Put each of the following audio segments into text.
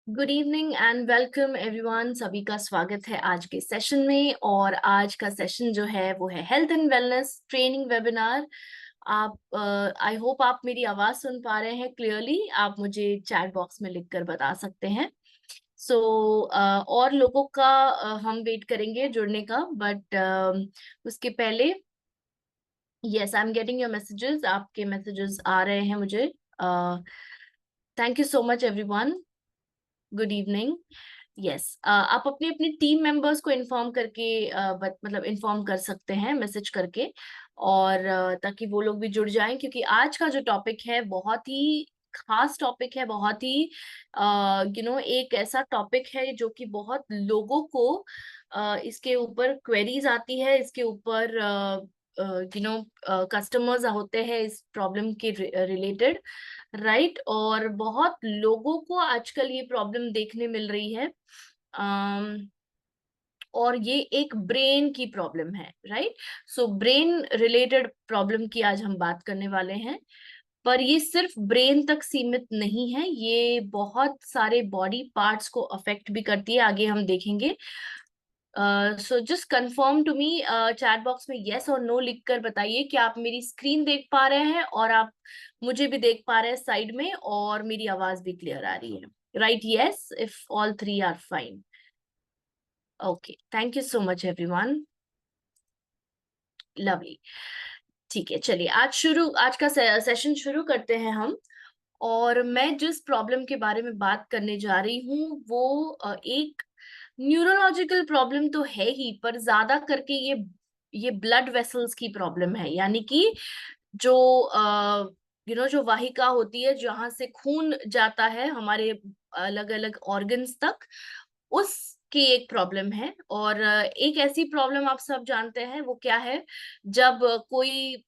Good evening and welcome everyone. सभी का स्वागत है आज के सेशन में। और आज का सेशन जो है वो है health and wellness training webinar. आप आई होप आप मेरी आवाज सुन पा रहे हैं क्लियरली। आप मुझे चैट बॉक्स में लिखकर बता सकते हैं। सो और लोगों का हम वेट करेंगे जुड़ने का, बट उसके पहले yes, I am getting your messages. आपके मैसेजेस आ रहे हैं मुझे। Thank you so much everyone. Good evening. Yes, आप अपनी अपनी टीम मेंबर्स को इन्फॉर्म करके मतलब इन्फॉर्म कर सकते हैं मैसेज करके। और ताकि वो लोग भी जुड़ जाएं, क्योंकि आज का जो टॉपिक है बहुत ही खास टॉपिक है। बहुत ही एक ऐसा टॉपिक है जो कि बहुत लोगों को इसके ऊपर क्वेरीज आती है। इसके ऊपर कस्टमर्स होते हैं इस प्रॉब्लम के रिलेटेड, राइट। और बहुत लोगों को आजकल ये प्रॉब्लम देखने मिल रही है। अम, और ये एक ब्रेन की प्रॉब्लम है, right. So brain related problem की आज हम बात करने वाले हैं। पर ये सिर्फ ब्रेन तक सीमित नहीं है, ये बहुत सारे बॉडी पार्ट्स को अफेक्ट भी करती है, आगे हम देखेंगे। So just confirm to me chat box में यस और नो लिखकर बताइए कि आप मेरी स्क्रीन देख पा रहे हैं और आप मुझे भी देख पा रहे हैं साइड में, और मेरी आवाज भी क्लियर आ रही है। Right, yes if all three are fine. Okay, thank you so much everyone. Lovely. ठीक है, चलिए आज का सेशन शुरू करते हैं हम। और मैं जिस प्रॉब्लम के बारे में बात करने जा रही हूँ वो एक न्यूरोलॉजिकल प्रॉब्लम तो है ही, पर ज्यादा करके ये ब्लड वेसल्स की प्रॉब्लम है। यानी कि जो जो वाहिका होती है जहां से खून जाता है हमारे अलग अलग ऑर्गन्स तक, उसकी एक प्रॉब्लम है। और एक ऐसी प्रॉब्लम आप सब जानते हैं वो क्या है। जब कोई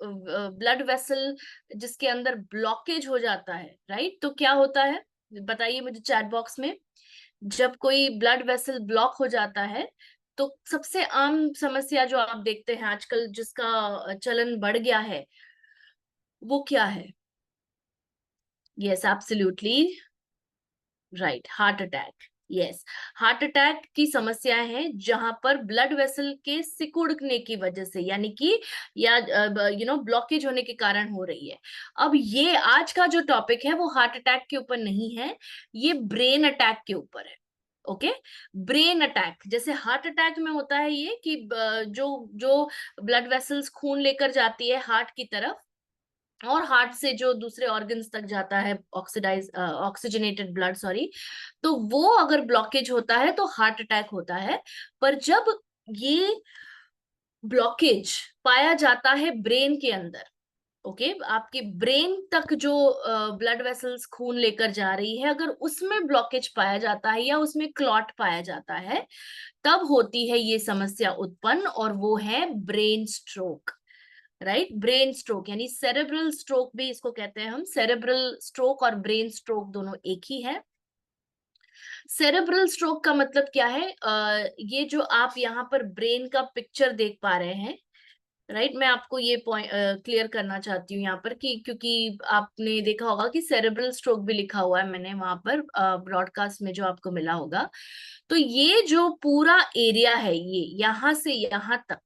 ब्लड वेसल जिसके अंदर ब्लॉकेज हो जाता है, राइट, तो क्या होता है बताइए मुझे चैट बॉक्स में। जब कोई ब्लड वेसल ब्लॉक हो जाता है तो सबसे आम समस्या जो आप देखते हैं आजकल, जिसका चलन बढ़ गया है, वो क्या है? Yes, absolutely right, heart attack. Yes, heart attack की समस्याएं हैं जहां पर ब्लड वेसल के सिकुड़ने की वजह से, यानी कि या ब्लॉकेज होने के कारण हो रही है। अब ये आज का जो टॉपिक है वो हार्ट अटैक के ऊपर नहीं है, ये ब्रेन अटैक के ऊपर है। ओके, ब्रेन अटैक जैसे हार्ट अटैक में होता है ये कि जो जो ब्लड वेसल्स खून लेकर जाती है हार्ट की तरफ, और हार्ट से जो दूसरे ऑर्गन्स तक जाता है ऑक्सीजनेटेड ब्लड, सॉरी, तो वो अगर ब्लॉकेज होता है तो हार्ट अटैक होता है। पर जब ये ब्लॉकेज पाया जाता है ब्रेन के अंदर, ओके, आपके ब्रेन तक जो ब्लड वेसल्स खून लेकर जा रही है, अगर उसमें ब्लॉकेज पाया जाता है या उसमें क्लॉट पाया जाता है, तब होती है ये समस्या उत्पन्न, और वो है brain stroke. Right, brain stroke यानी सेरेब्रल स्ट्रोक भी इसको कहते हैं हम। सेरेब्रल स्ट्रोक और ब्रेन स्ट्रोक दोनों एक ही है। सेरेब्रल स्ट्रोक का मतलब क्या है? ये जो आप यहाँ पर ब्रेन का पिक्चर देख पा रहे हैं, राइट, मैं आपको ये पॉइंट क्लियर करना चाहती हूँ यहाँ पर कि क्योंकि आपने देखा होगा कि सेरेब्रल स्ट्रोक भी लिखा हुआ है मैंने वहां पर ब्रॉडकास्ट में जो आपको मिला होगा। तो ये जो पूरा एरिया है, ये यहाँ से यहाँ तक,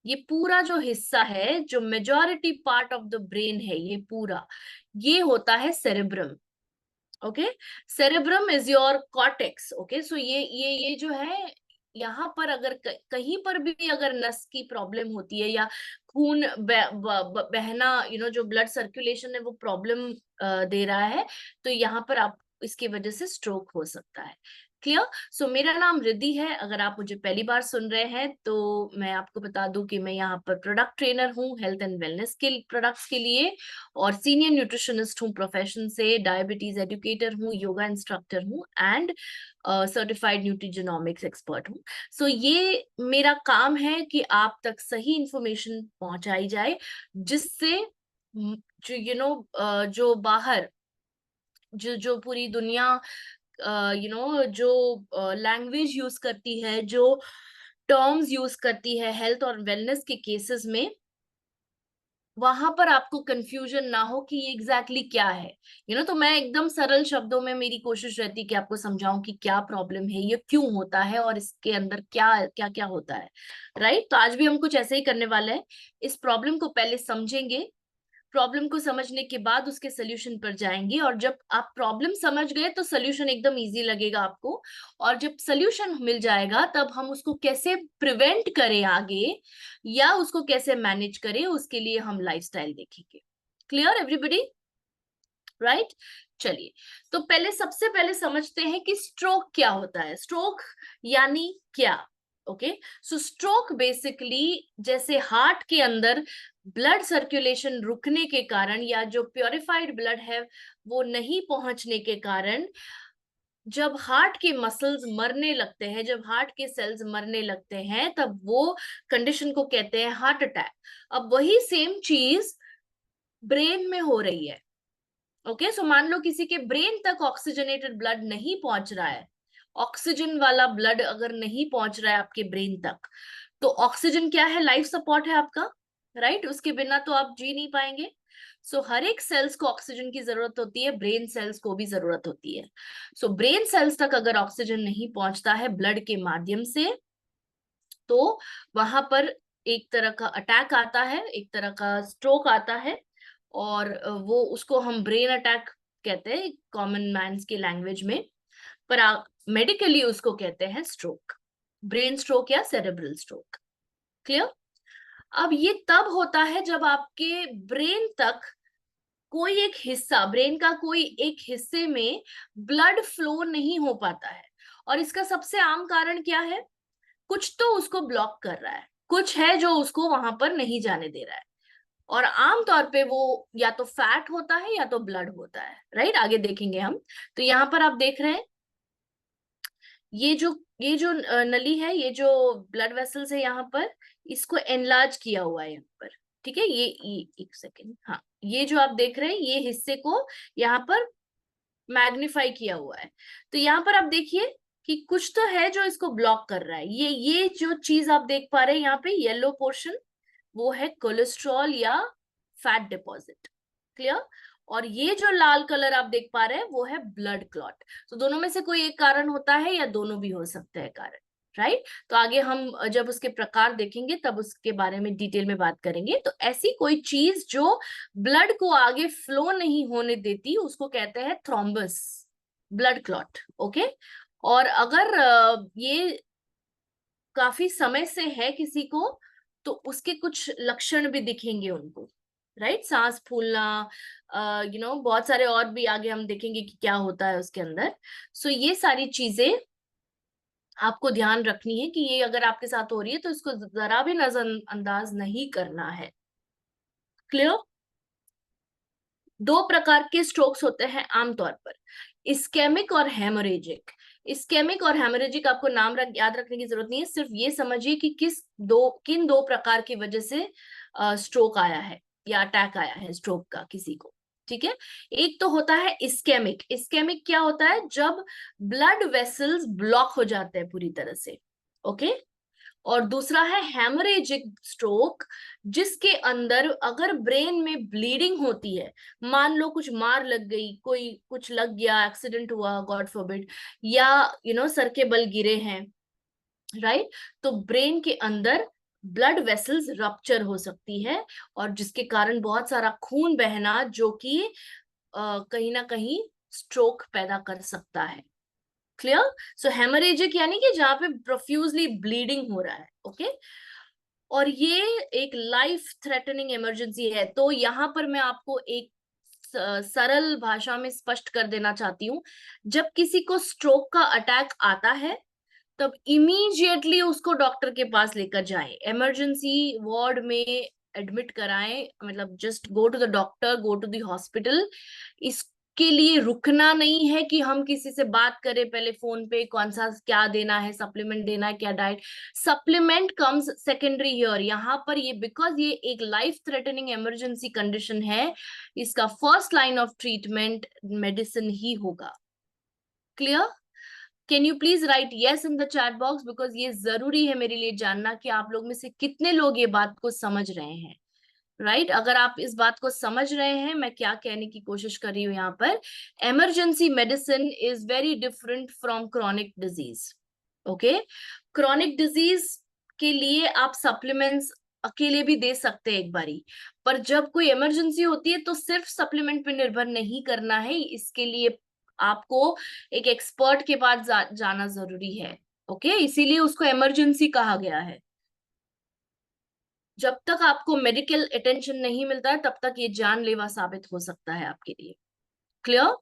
ये पूरा जो हिस्सा है, जो majority part of the brain है, ये पूरा ये होता है cerebrum. Okay, cerebrum is your cortex. Okay, so ये जो है, यहाँ पर अगर कहीं पर भी अगर नस की प्रॉब्लम होती है या खून बहना, जो ब्लड सर्कुलेशन है वो प्रॉब्लम दे रहा है, तो यहाँ पर आप इसकी वजह से स्ट्रोक हो सकता है। क्लियर? सो मेरा नाम रिद्धि है। अगर आप मुझे पहली बार सुन रहे हैं तो मैं आपको बता दूं कि मैं यहाँ पर प्रोडक्ट ट्रेनर हूँ हेल्थ एंड वेलनेस के प्रोडक्ट्स के लिए, और सीनियर न्यूट्रिशनिस्ट हूँ प्रोफेशन से, डायबिटीज एजुकेटर हूँ, योगा इंस्ट्रक्टर हूँ, एंड सर्टिफाइड न्यूट्रिजोनॉमिक्स एक्सपर्ट हूँ। सो ये मेरा काम है कि आप तक सही इंफॉर्मेशन पहुंचाई जाए, जिससे जो जो बाहर जो जो पूरी दुनिया जो लैंग्वेज यूज करती है, जो टर्म्स यूज करती है हेल्थ और वेलनेस के केसेस में, वहां पर आपको कंफ्यूजन ना हो कि ये एग्जैक्टली क्या है, तो मैं एकदम सरल शब्दों में मेरी कोशिश रहती है कि आपको समझाऊं कि क्या प्रॉब्लम है, ये क्यों होता है और इसके अंदर क्या क्या क्या होता है। राइट, तो आज भी हम कुछ ऐसे ही करने वाले हैं। इस प्रॉब्लम को पहले समझेंगे, प्रॉब्लम को समझने के बाद उसके सोल्यूशन पर जाएंगे, और जब आप प्रॉब्लम समझ गए तो सोल्यूशन एकदम इजी लगेगा आपको। और जब सोल्यूशन मिल जाएगा तब हम उसको कैसे प्रिवेंट करें आगे, या उसको कैसे मैनेज करें, उसके लिए हम लाइफस्टाइल देखेंगे। Clear everybody? राइट, चलिए। तो पहले सबसे पहले समझते हैं कि स्ट्रोक क्या होता है। स्ट्रोक यानी क्या? ओके, सो स्ट्रोक बेसिकली जैसे हार्ट के अंदर ब्लड सर्कुलेशन रुकने के कारण, या जो प्योरिफाइड ब्लड है वो नहीं पहुंचने के कारण, जब हार्ट के मसल्स मरने लगते हैं, जब हार्ट के सेल्स मरने लगते हैं, तब वो कंडीशन को कहते हैं हार्ट अटैक। अब वही सेम चीज ब्रेन में हो रही है। ओके, सो मान लो किसी के ब्रेन तक ऑक्सीजनेटेड ब्लड नहीं पहुंच रहा है, ऑक्सीजन वाला ब्लड अगर नहीं पहुंच रहा है आपके ब्रेन तक, तो ऑक्सीजन क्या है? लाइफ सपोर्ट है आपका। राइट, उसके बिना तो आप जी नहीं पाएंगे। सो हर एक सेल्स को ऑक्सीजन की जरूरत होती है, ब्रेन सेल्स को भी जरूरत होती है। सो ब्रेन सेल्स तक अगर ऑक्सीजन नहीं पहुंचता है ब्लड के माध्यम से, तो वहां पर एक तरह का अटैक आता है, एक तरह का स्ट्रोक आता है। और वो उसको हम ब्रेन अटैक कहते हैं कॉमन मैन्स की लैंग्वेज में, पर मेडिकली उसको कहते हैं स्ट्रोक, ब्रेन स्ट्रोक या सेरेब्रल स्ट्रोक। क्लियर? अब ये तब होता है जब आपके ब्रेन तक कोई एक हिस्सा, ब्रेन का कोई एक हिस्से में ब्लड फ्लो नहीं हो पाता है। और इसका सबसे आम कारण क्या है? कुछ तो उसको ब्लॉक कर रहा है, कुछ है जो उसको वहां पर नहीं जाने दे रहा है। और आमतौर पे वो या तो फैट होता है या तो ब्लड होता है। राइट, आगे देखेंगे हम। तो यहाँ पर आप देख रहे हैं, ये जो नली है, ये जो ब्लड वेसल्स है यहाँ पर, इसको एनलार्ज किया हुआ है यहाँ पर। ठीक है, ये एक सेकेंड, हाँ, ये जो आप देख रहे हैं ये हिस्से को यहाँ पर मैग्नीफाई किया हुआ है। तो यहाँ पर आप देखिए कि कुछ तो है जो इसको ब्लॉक कर रहा है। ये जो चीज आप देख पा रहे हैं यहाँ पे, येलो पोर्शन, वो है कोलेस्ट्रॉल या फैट डिपॉजिट। क्लियर? और ये जो लाल कलर आप देख पा रहे हैं वो है ब्लड क्लॉट। तो दोनों में से कोई एक कारण होता है या दोनों भी हो सकते हैं कारण। राइट, तो आगे हम जब उसके प्रकार देखेंगे तब उसके बारे में डिटेल में बात करेंगे। तो ऐसी कोई चीज जो ब्लड को आगे फ्लो नहीं होने देती उसको कहते हैं थ्रोम्बस, ब्लड क्लॉट। ओके, और अगर ये काफी समय से है किसी को, तो उसके कुछ लक्षण भी दिखेंगे उनको। राइट, सांस फूलना, बहुत सारे और भी आगे हम देखेंगे कि क्या होता है उसके अंदर। सो ये सारी चीजें आपको ध्यान रखनी है कि ये अगर आपके साथ हो रही है तो इसको जरा भी नजरअंदाज नहीं करना है। क्लियर? दो प्रकार के स्ट्रोक्स होते हैं आमतौर पर, इस्केमिक और हेमोरेजिक। इस्केमिक और हेमोरेजिक आपको नाम याद रखने की जरूरत नहीं है, सिर्फ ये समझिए कि किन दो प्रकार की वजह से स्ट्रोक आया है या अटैक आया है स्ट्रोक का किसी को। ठीक है, एक तो होता है इस्केमिक। इस्केमिक क्या होता है? जब ब्लड वेसल्स ब्लॉक हो जाते हैं पूरी तरह से। ओके, और दूसरा है हेमरेजिक स्ट्रोक, जिसके अंदर अगर ब्रेन में ब्लीडिंग होती है, मान लो कुछ मार लग गई, कोई कुछ लग गया, एक्सीडेंट हुआ गॉड फॉरबिड, या सर के बल गिरे हैं, राइट, तो ब्रेन के अंदर ब्लड वेसल्स रप्चर हो सकती है, और जिसके कारण बहुत सारा खून बहना, जो कि कहीं ना कहीं स्ट्रोक पैदा कर सकता है। क्लियर? सो हेमरेजिक यानी कि जहां पे प्रोफ्यूजली ब्लीडिंग हो रहा है। ओके, और ये एक लाइफ थ्रेटनिंग इमरजेंसी है। तो यहाँ पर मैं आपको एक सरल भाषा में स्पष्ट कर देना चाहती हूँ, जब किसी को स्ट्रोक का अटैक आता है तब इमीडिएटली उसको डॉक्टर के पास लेकर जाएं, इमरजेंसी वार्ड में एडमिट कराएं, मतलब just go to the doctor, go to the hospital. इसके लिए रुकना नहीं है कि हम किसी से बात करें पहले फोन पे, कौन सा क्या देना है, सप्लीमेंट देना है क्या, diet. Supplement comes secondary here, यहाँ पर ये बिकॉज ये एक लाइफ थ्रेटनिंग इमरजेंसी कंडीशन है, इसका first line of treatment medicine ही होगा। Clear? Can you please write yes in the chat box, because ये जरूरी है मेरे लिए जानना कि आप लोग में से कितने लोग ये बात को समझ रहे हैं। राइट अगर आप इस बात को समझ रहे हैं मैं क्या कहने की कोशिश कर रही हूँ यहाँ पर, emergency medicine is very different from chronic disease. Okay, chronic disease के लिए आप सप्लीमेंट्स अकेले भी दे सकते हैं एक बारी, पर जब कोई इमरजेंसी होती है तो सिर्फ सप्लीमेंट पे निर्भर नहीं करना है, इसके लिए आपको एक एक्सपर्ट के पास जाना जरूरी है। ओके, इसीलिए उसको इमरजेंसी कहा गया है। जब तक आपको मेडिकल अटेंशन नहीं मिलता है तब तक ये जानलेवा साबित हो सकता है आपके लिए। क्लियर?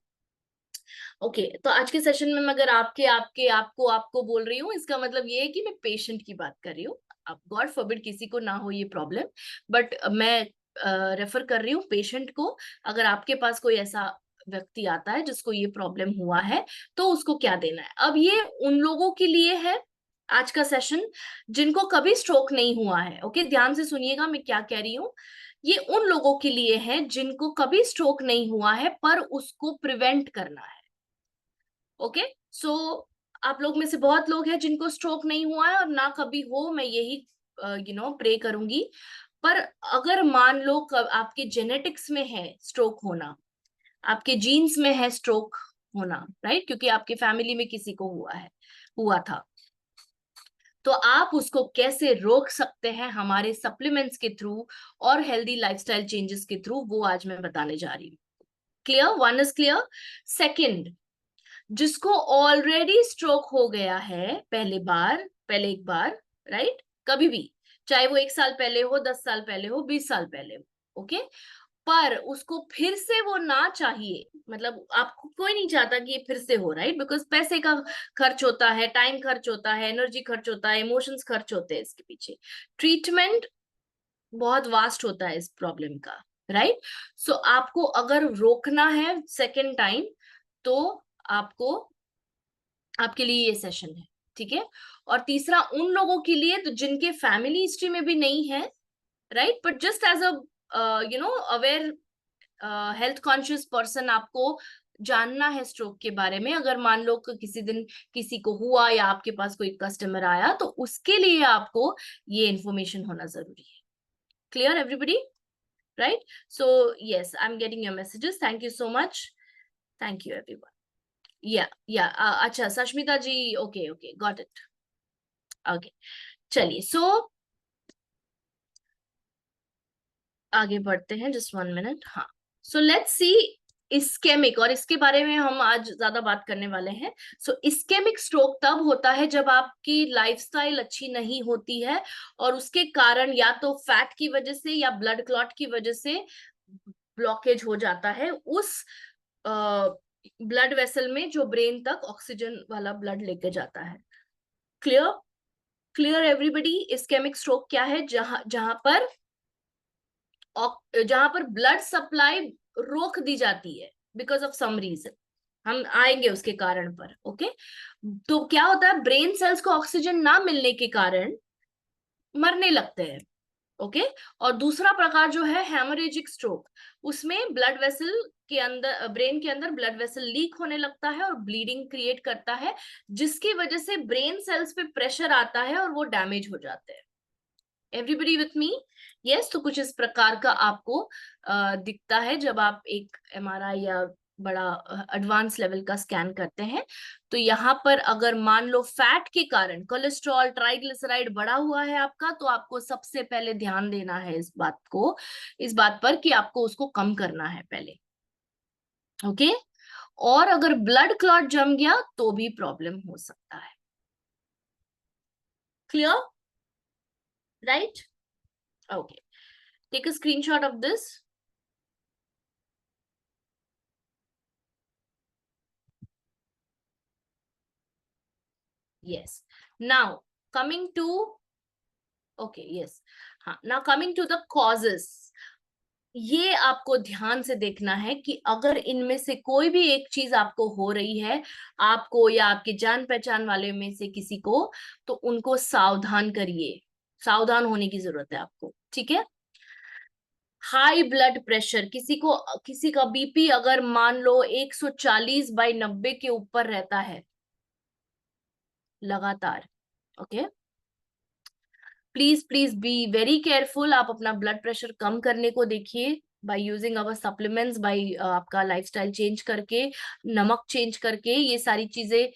ओके, तो आज के सेशन में मैं अगर आपको आपको बोल रही हूँ, इसका मतलब ये है कि मैं पेशेंट की बात कर रही हूँ। अब गॉड फॉरबिड किसी को ना हो ये प्रॉब्लम, बट मैं रेफर कर रही हूँ पेशेंट को। अगर आपके पास कोई ऐसा व्यक्ति आता है जिसको ये प्रॉब्लम हुआ है तो उसको क्या देना है। अब ये उन लोगों के लिए है आज का सेशन जिनको कभी स्ट्रोक नहीं हुआ है। ओके, ध्यान से सुनिएगा मैं क्या कह रही हूँ। ये उन लोगों के लिए है जिनको कभी स्ट्रोक नहीं हुआ है पर उसको प्रिवेंट करना है। ओके, सो आप लोग में से बहुत लोग हैं जिनको स्ट्रोक नहीं हुआ है और ना कभी हो, मैं यही प्रे करूंगी। पर अगर मान लो आपके जेनेटिक्स में है स्ट्रोक होना, आपके जीन्स में है स्ट्रोक होना, राइट, क्योंकि आपके फैमिली में किसी को हुआ था, तो आप उसको कैसे रोक सकते हैं हमारे सप्लीमेंट्स के थ्रू और हेल्दी लाइफस्टाइल चेंजेस के थ्रू, वो आज मैं बताने जा रही हूँ। Clear? One is clear. Second, जिसको ऑलरेडी स्ट्रोक हो गया है पहले एक बार, राइट, कभी भी, चाहे वो 1 साल पहले हो, 10 साल पहले हो, 20 साल पहले हो, ओके, पर उसको फिर से वो ना चाहिए, मतलब आपको कोई नहीं चाहता कि ये फिर से हो, राइट, बिकॉज पैसे का खर्च होता है, टाइम खर्च होता है, एनर्जी खर्च होता है, इमोशंस खर्च होते हैं इसके पीछे, ट्रीटमेंट बहुत वास्ट होता है इस प्रॉब्लम का, राइट। सो आपको अगर रोकना है सेकेंड टाइम तो आपको, आपके लिए ये सेशन है, ठीक है। और तीसरा उन लोगों के लिए तो जिनके फैमिली हिस्ट्री में भी नहीं है, right, but just as a aware health conscious person आपको जानना है स्ट्रोक के बारे में। अगर मान लो कि किसी दिन किसी को हुआ या आपके पास कोई कस्टमर आया तो उसके लिए आपको ये इंफॉर्मेशन होना जरूरी है। Clear everybody? Right, so yes, I am getting your messages, thank you so much, thank you everyone. या अच्छा Sashmita ji, okay okay, got it. Okay, चलिए, सो आगे बढ़ते हैं, जस्ट 1 मिनट। हाँ, सो लेट्स सी इस्केमिक, और इसके बारे में हम आज ज्यादा बात करने वाले हैं। सो इस्केमिक स्ट्रोक तब होता है जब आपकी लाइफस्टाइल अच्छी नहीं होती है और उसके कारण या तो फैट की वजह से या ब्लड क्लॉट की वजह से ब्लॉकेज हो जाता है उस ब्लड वेसल में जो ब्रेन तक ऑक्सीजन वाला ब्लड लेके जाता है। Clear? Clear everybody? Ischemic stroke क्या है? जहां पर ब्लड सप्लाई रोक दी जाती है बिकॉज ऑफ सम रीजन, हम आएंगे उसके कारण पर। ओके, तो क्या होता है, ब्रेन सेल्स को ऑक्सीजन ना मिलने के कारण मरने लगते हैं। ओके, और दूसरा प्रकार जो है हेमोरेजिक स्ट्रोक, उसमें ब्लड वेसल के अंदर, ब्रेन के अंदर ब्लड वेसल लीक होने लगता है और ब्लीडिंग क्रिएट करता है, जिसकी वजह से ब्रेन सेल्स पे प्रेशर आता है और वो डैमेज हो जाते हैं। Everybody with me? यस, तो कुछ इस प्रकार का आपको दिखता है जब आप एक एमआरआई या बड़ा एडवांस लेवल का स्कैन करते हैं। तो यहाँ पर अगर मान लो फैट के कारण कोलेस्ट्रॉल, ट्राइग्लिसराइड बढ़ा हुआ है आपका, तो आपको सबसे पहले ध्यान देना है इस बात पर कि आपको उसको कम करना है पहले। ओके, और अगर ब्लड क्लॉट जम गया तो भी प्रॉब्लम हो सकता है। Clear? Right? Okay, take a screenshot of this. Yes. Now, coming to, okay, yes. हाँ, now coming to the causes. ये आपको ध्यान से देखना है कि अगर इनमें से कोई भी एक चीज आपको हो रही है, आपको या आपके जान पहचान वाले में से किसी को, तो उनको सावधान करिए, सावधान होने की जरूरत है आपको, ठीक है। हाई ब्लड प्रेशर, किसी का बीपी अगर मान लो 140/90 के ऊपर रहता है लगातार, okay, please please be very careful. आप अपना ब्लड प्रेशर कम करने को देखिए by using our supplements, by आपका लाइफस्टाइल चेंज करके, नमक चेंज करके। ये सारी चीजें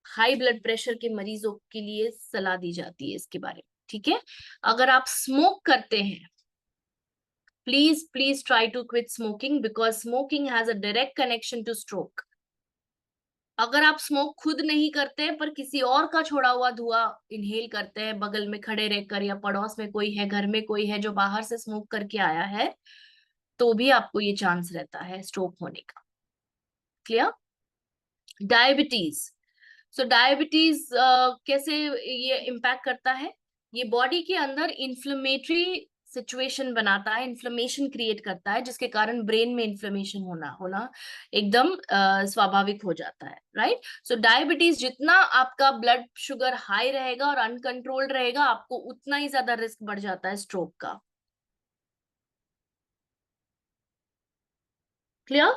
हाई ब्लड प्रेशर के मरीजों के लिए सलाह दी जाती है इसके बारे में, ठीक है। अगर आप स्मोक करते हैं, please please try to quit smoking, because smoking has a direct connection to stroke. अगर आप स्मोक खुद नहीं करते पर किसी और का छोड़ा हुआ धुआं इनहेल करते हैं बगल में खड़े रहकर, या पड़ोस में कोई है, घर में कोई है जो बाहर से स्मोक करके आया है, तो भी आपको ये चांस रहता है स्ट्रोक होने का। क्लियर? डायबिटीज। सो डायबिटीज कैसे ये इम्पैक्ट करता है? ये बॉडी के अंदर इन्फ्लेमेटरी सिचुएशन बनाता है, इन्फ्लेमेशन क्रिएट करता है, जिसके कारण ब्रेन में इन्फ्लेमेशन होना होना एकदम स्वाभाविक हो जाता है, राइट। सो डायबिटीज, जितना आपका ब्लड शुगर हाई रहेगा और अनकंट्रोल्ड रहेगा, आपको उतना ही ज्यादा रिस्क बढ़ जाता है स्ट्रोक का। क्लियर?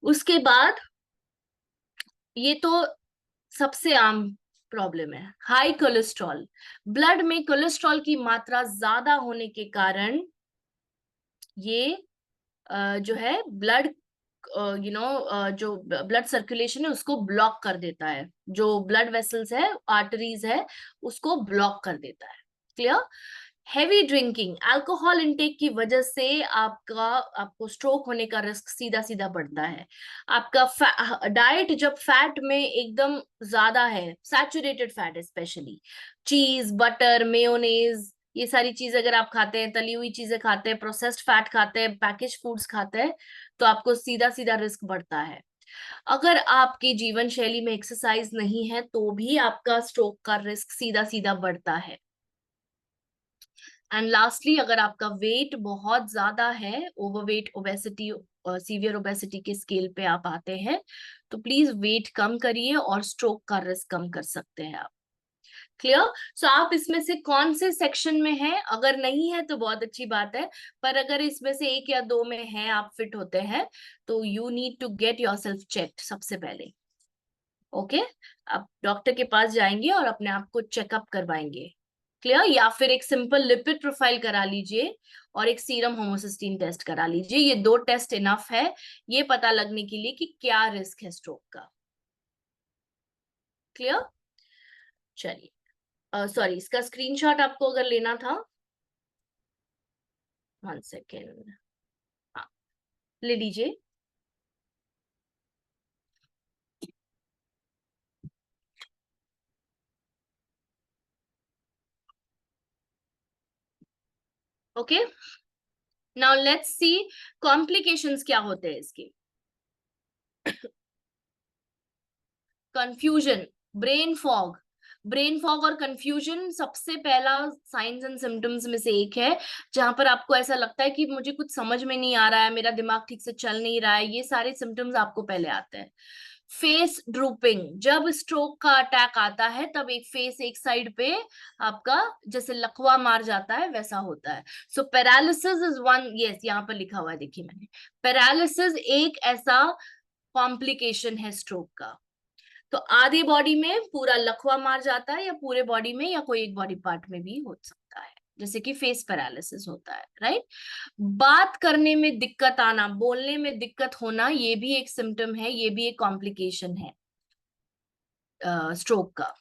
उसके बाद ये तो सबसे आम प्रॉब्लम है, हाई कोलेस्ट्रॉल। ब्लड में कोलेस्ट्रॉल की मात्रा ज्यादा होने के कारण ये जो है ब्लड जो ब्लड सर्कुलेशन है उसको ब्लॉक कर देता है, जो ब्लड वेसल्स है, आर्टरीज है, उसको ब्लॉक कर देता है। Clear? Heavy drinking, alcohol intake की वजह से आपको स्ट्रोक होने का रिस्क सीधा सीधा बढ़ता है। आपका डाइट जब फैट में एकदम ज्यादा है, सैचुरेटेड फैट स्पेशली, चीज, बटर, मेयोनेज, ये सारी चीज अगर आप खाते हैं, तली हुई चीजें खाते हैं, प्रोसेस्ड फैट खाते हैं, पैकेज फूड्स खाते हैं, तो आपको सीधा सीधा रिस्क बढ़ता है। अगर आपकी जीवन शैली में एक्सरसाइज नहीं है तो भी आपका स्ट्रोक का रिस्क सीधा सीधा बढ़ता है। एंड लास्टली, अगर आपका वेट बहुत ज्यादा है, ओवरवेट, ओबेसिटी, सीवियर ओबेसिटी के स्केल पे आप आते हैं, तो प्लीज वेट कम करिए और स्ट्रोक का रिस्क कम कर सकते हैं आप। क्लियर? सो आप इसमें से कौन से सेक्शन में हैं? अगर नहीं है तो बहुत अच्छी बात है, पर अगर इसमें से एक या दो में है, आप फिट होते हैं, तो you need to get yourself check सबसे पहले। ओके, आप डॉक्टर के पास जाएंगे और अपने आप को चेकअप करवाएंगे। क्लियर? या फिर एक सिंपल लिपिड प्रोफाइल करा लीजिए और एक सीरम होमोसिस्टीन टेस्ट करा लीजिए। ये दो टेस्ट इनफ है ये पता लगने के लिए कि क्या रिस्क है स्ट्रोक का। क्लियर? चलिए, सॉरी, इसका स्क्रीनशॉट आपको अगर लेना था, 1 सेकेंड, हाँ, ले लीजिए। Okay, now let's see complications क्या होते हैं इसके। Confusion, brain fog. Brain fog और कंफ्यूजन सबसे पहला साइंस एंड सिम्टम्स में से एक है, जहां पर आपको ऐसा लगता है कि मुझे कुछ समझ में नहीं आ रहा है, मेरा दिमाग ठीक से चल नहीं रहा है, ये सारे सिम्टम्स आपको पहले आते हैं। फेस ड्रूपिंग, जब स्ट्रोक का अटैक आता है तब एक फेस एक साइड पे आपका जैसे लकवा मार जाता है वैसा होता है। सो पैरालिसिस इज वन, यस यहाँ पर लिखा हुआ है, देखिए मैंने, पैरालिसिस एक ऐसा कॉम्प्लिकेशन है स्ट्रोक का। तो आधी बॉडी में पूरा लकवा मार जाता है, या पूरे बॉडी में, या कोई एक बॉडी पार्ट में भी हो सकता है, जैसे कि फेस पैरालिसिस होता है, राइट। बात करने में दिक्कत आना, बोलने में दिक्कत होना, ये भी एक सिम्टम है, ये भी एक कॉम्प्लिकेशन है स्ट्रोक का।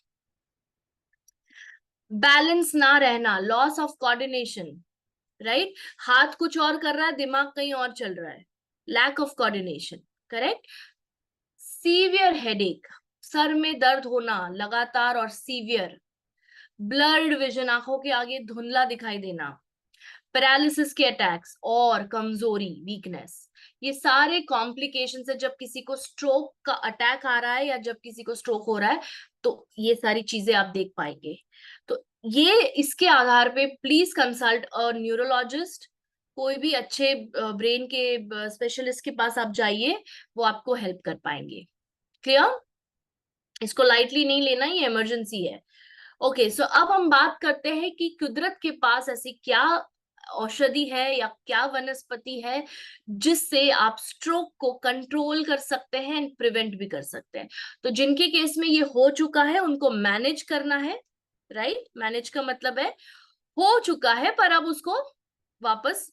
बैलेंस ना रहना, लॉस ऑफ कोऑर्डिनेशन, राइट, हाथ कुछ और कर रहा है, दिमाग कहीं और चल रहा है, lack of coordination, correct. Severe headache, सर में दर्द होना लगातार और सीवियर। ब्लर्ड विजन, आंखों के आगे धुंधला दिखाई देना। पैरालिसिस के अटैक्स और कमजोरी, वीकनेस, ये सारे कॉम्प्लिकेशन है जब किसी को स्ट्रोक का अटैक आ रहा है या जब किसी को स्ट्रोक हो रहा है, तो ये सारी चीजें आप देख पाएंगे। तो ये इसके आधार पे प्लीज कंसल्ट अ न्यूरोलॉजिस्ट, कोई भी अच्छे ब्रेन के स्पेशलिस्ट के पास आप जाइए, वो आपको हेल्प कर पाएंगे। क्लियर? इसको लाइटली नहीं लेना, ये इमरजेंसी है। ओके, सो अब हम बात करते हैं कि कुदरत के पास ऐसी क्या औषधि है या क्या वनस्पति है जिससे आप स्ट्रोक को कंट्रोल कर सकते हैं एंड प्रिवेंट भी कर सकते हैं। तो जिनके केस में ये हो चुका है उनको मैनेज करना है, राइट। मैनेज का मतलब है हो चुका है पर अब उसको वापस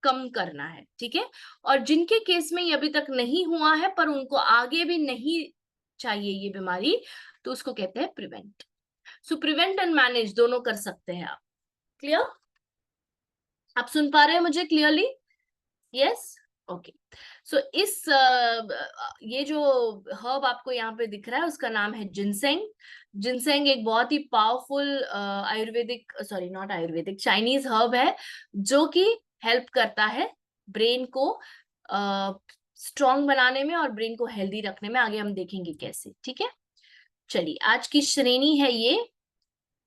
कम करना है, ठीक है। और जिनके केस में ये अभी तक नहीं हुआ है पर उनको आगे भी नहीं चाहिए ये बीमारी, तो उसको कहते हैं prevent. So prevent and manage दोनों कर सकते हैं आप। क्लियर? आप सुन पा रहे हैं मुझे क्लियरली? यस। ओके। सो इस ये जो हर्ब आपको यहाँ पे दिख रहा है उसका नाम है जिनसेंग। जिनसेंग एक बहुत ही powerful Ayurvedic, sorry not Ayurvedic, Chinese herb है जो कि हेल्प करता है ब्रेन को स्ट्रॉन्ग बनाने में और ब्रेन को हेल्दी रखने में। आगे हम देखेंगे कैसे, ठीक है। चलिए, आज की श्रेणी है ये।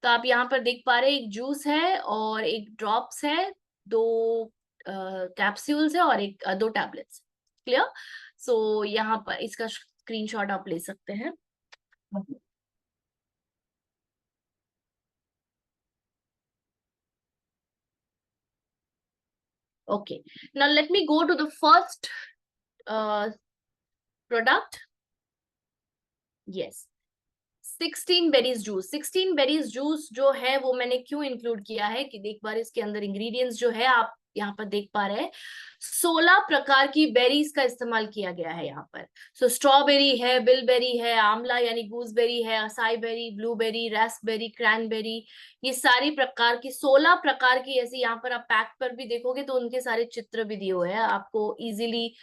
तो आप यहाँ पर देख पा रहे हैं एक जूस है और एक ड्रॉप्स है, दो कैप्सूल्स है और एक दो टैबलेट्स। क्लियर? सो यहाँ पर इसका स्क्रीनशॉट आप ले सकते हैं। Okay, now let me go to the first product. Yes, 16 berries juice. 16 berries juice जो है वो मैंने क्यों इंक्लूड किया है कि एक बार इसके अंदर इंग्रेडिएंट्स जो है आप यहाँ पर देख पा रहे हैं, 16 प्रकार की बेरीज का इस्तेमाल किया गया है यहाँ पर। सो स्ट्रॉबेरी है, बिलबेरी है, आंवला यानी गूसबेरी है, acai berry, blueberry, raspberry, cranberry, ये सारी प्रकार की 16 प्रकार की ऐसी, यहाँ पर आप पैक पर भी देखोगे तो उनके सारे चित्र भी दिए हुए हैं, आपको इजीली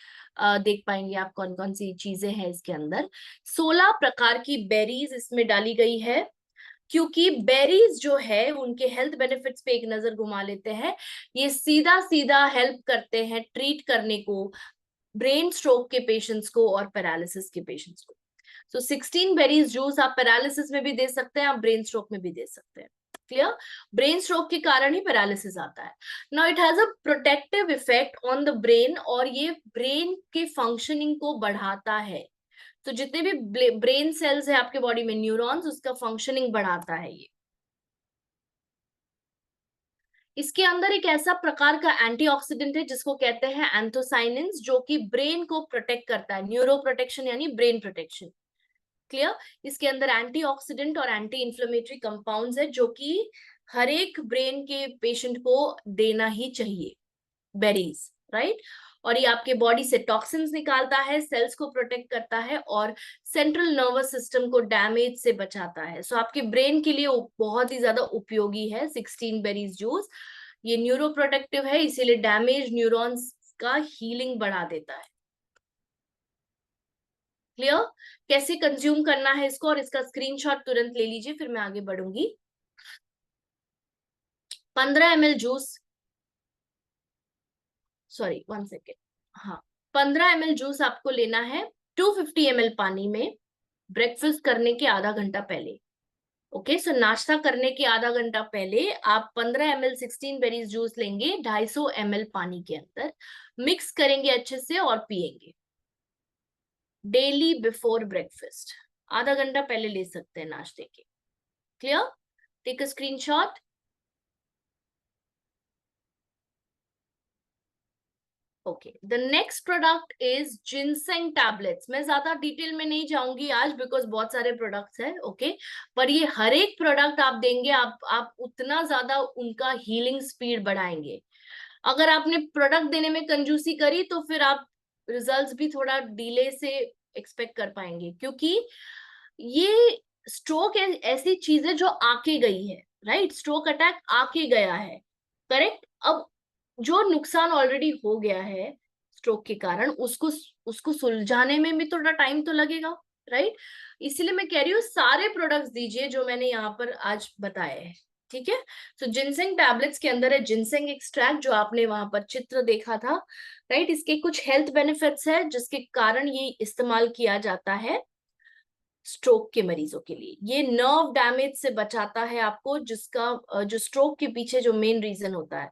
देख पाएंगे आप कौन कौन सी चीजें हैं इसके अंदर। 16 प्रकार की बेरीज इसमें डाली गई है क्योंकि बेरीज जो है उनके हेल्थ बेनिफिट्स पे एक नजर घुमा लेते हैं। ये सीधा सीधा हेल्प करते हैं ट्रीट करने को ब्रेन स्ट्रोक के पेशेंट्स को और पैरालिसिस के पेशेंट्स को। सो 16 बेरीज जूस आप पैरालिसिस में भी दे सकते हैं, आप ब्रेन स्ट्रोक में भी दे सकते हैं। क्लियर? ब्रेन स्ट्रोक के कारण ही पैरालिसिस आता है। Now it has a protective effect on the brain और ये ब्रेन के फंक्शनिंग को बढ़ाता है। तो जितने भी ब्रेन सेल्स है आपके बॉडी में, न्यूरॉन्स, उसका फंक्शनिंग बढ़ाता है ये। इसके अंदर एक ऐसा प्रकार का एंटीऑक्सीडेंट है जिसको कहते हैं एंथोसाइनिन्स, जो कि ब्रेन को प्रोटेक्ट करता है। न्यूरो प्रोटेक्शन यानी ब्रेन प्रोटेक्शन। क्लियर? इसके अंदर एंटीऑक्सीडेंट और एंटी इंफ्लेमेटरी कंपाउंड्स है जो कि हर एक ब्रेन के पेशेंट को देना ही चाहिए, बेरीज, राइट। और ये आपके बॉडी से टॉक्सिन्स निकालता है, सेल्स को प्रोटेक्ट करता है और सेंट्रल नर्वस सिस्टम को डैमेज से बचाता है। सो आपके ब्रेन के लिए बहुत ही ज्यादा उपयोगी है 16 बेरीज जूस। ये न्यूरो प्रोटेक्टिव है, इसीलिए डैमेज न्यूरॉन्स का हीलिंग बढ़ा देता है। क्लियर? कैसे कंज्यूम करना है इसको और इसका स्क्रीनशॉट तुरंत ले लीजिए, फिर मैं आगे बढ़ूंगी। 15 ml जूस, सॉरी 1 सेकेंड, हाँ, 15 ml जूस आपको लेना है 250 ml पानी में, ब्रेकफास्ट करने के आधा घंटा पहले। ओके, सो नाश्ता करने के आधा घंटा पहले आप 15 ml 16 बेरीज जूस लेंगे 250 ml पानी के अंदर, मिक्स करेंगे अच्छे से और पिएंगे डेली बिफोर ब्रेकफास्ट। आधा घंटा पहले ले सकते हैं नाश्ते के। Clear? Take a screenshot. Okay, the next product is ginseng tablets. मैं ज्यादा डिटेल में नहीं जाऊंगी आज बिकॉज बहुत सारे प्रोडक्ट्स हैं, ओके। पर ये हर एक प्रोडक्ट आप देंगे, आप उतना ज्यादा उनका हीलिंग स्पीड बढ़ाएंगे। अगर आपने प्रोडक्ट देने में कंजूसी करी तो फिर आप रिजल्ट्स भी थोड़ा डिले से एक्सपेक्ट कर पाएंगे, क्योंकि ये स्ट्रोक ऐसी चीज है जो आके गई है, राइट। स्ट्रोक अटैक आके गया है, करेक्ट। अब जो नुकसान ऑलरेडी हो गया है स्ट्रोक के कारण, उसको उसको सुलझाने में भी थोड़ा टाइम तो लगेगा, राइट। इसीलिए मैं कह रही हूँ सारे प्रोडक्ट्स दीजिए जो मैंने यहाँ पर आज बताए हैं, ठीक है। तो जिनसेंग टैबलेट्स के अंदर है जिनसेंग एक्सट्रैक्ट, जो आपने वहां पर चित्र देखा था, राइट। इसके कुछ हेल्थ बेनिफिट्स है जिसके कारण ये इस्तेमाल किया जाता है स्ट्रोक के मरीजों के लिए। ये नर्व डैमेज से बचाता है आपको, जिसका जो स्ट्रोक के पीछे जो मेन रीजन होता है।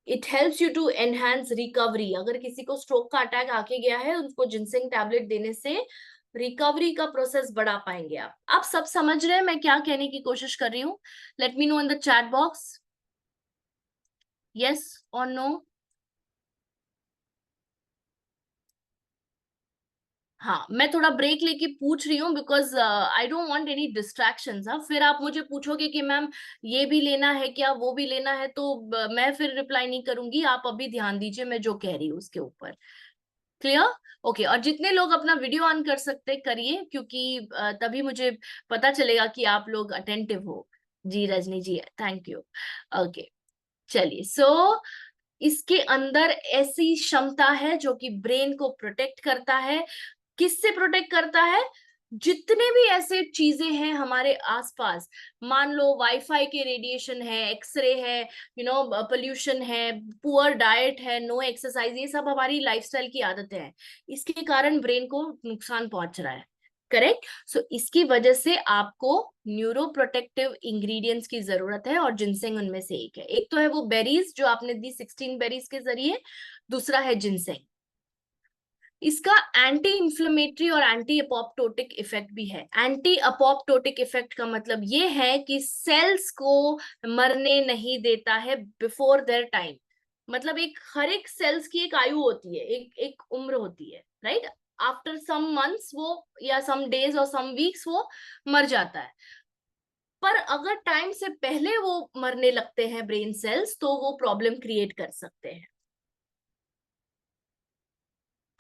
It helps you to enhance recovery. अगर किसी को स्ट्रोक का अटैक आके गया है, उनको जिनसेंग टैबलेट देने से रिकवरी का प्रोसेस बढ़ा पाएंगे आप सब समझ रहे हैं मैं क्या कहने की कोशिश कर रही हूँ? Let me know in the chat box, yes और नो। हाँ, मैं थोड़ा ब्रेक लेके पूछ रही हूँ because I don't want any distractions. हाँ, फिर आप मुझे पूछोगे कि मैम ये भी लेना है क्या, वो भी लेना है, तो मैं फिर रिप्लाई नहीं करूंगी। आप अभी ध्यान दीजिए मैं जो कह रही हूँ उसके ऊपर। क्लियर? ओके। और जितने लोग अपना वीडियो ऑन कर सकते करिए, क्योंकि तभी मुझे पता चलेगा कि आप लोग अटेंटिव हो। जी रजनी जी, थैंक यू। ओके, चलिए। सो इसके अंदर ऐसी क्षमता है जो कि ब्रेन को प्रोटेक्ट करता है। किससे प्रोटेक्ट करता है? जितने भी ऐसे चीजें हैं हमारे आसपास, मान लो वाईफाई के रेडिएशन है, एक्सरे है, पोल्यूशन है, पुअर डाइट है, नो एक्सरसाइज, ये सब हमारी लाइफस्टाइल की आदतें हैं। इसके कारण ब्रेन को नुकसान पहुंच रहा है। करेक्ट? सो इसकी वजह से आपको न्यूरो प्रोटेक्टिव इंग्रेडिएंट्स की जरूरत है, और जिनसेंग उनमें से एक है। एक तो है वो बेरीज जो आपने दी 16 बेरीज के जरिए, दूसरा है जिनसेंग। इसका एंटी इंफ्लेमेटरी और एंटी अपोप्टोटिक इफेक्ट भी है। एंटी अपोप्टोटिक इफेक्ट का मतलब ये है कि सेल्स को मरने नहीं देता है बिफोर देयर टाइम। मतलब एक हर एक सेल्स की एक आयु होती है, एक एक उम्र होती है, राइट? आफ्टर सम मंथ्स वो, या सम डेज और सम वीक्स वो मर जाता है। पर अगर टाइम से पहले वो मरने लगते हैं ब्रेन सेल्स, तो वो प्रॉब्लम क्रिएट कर सकते हैं।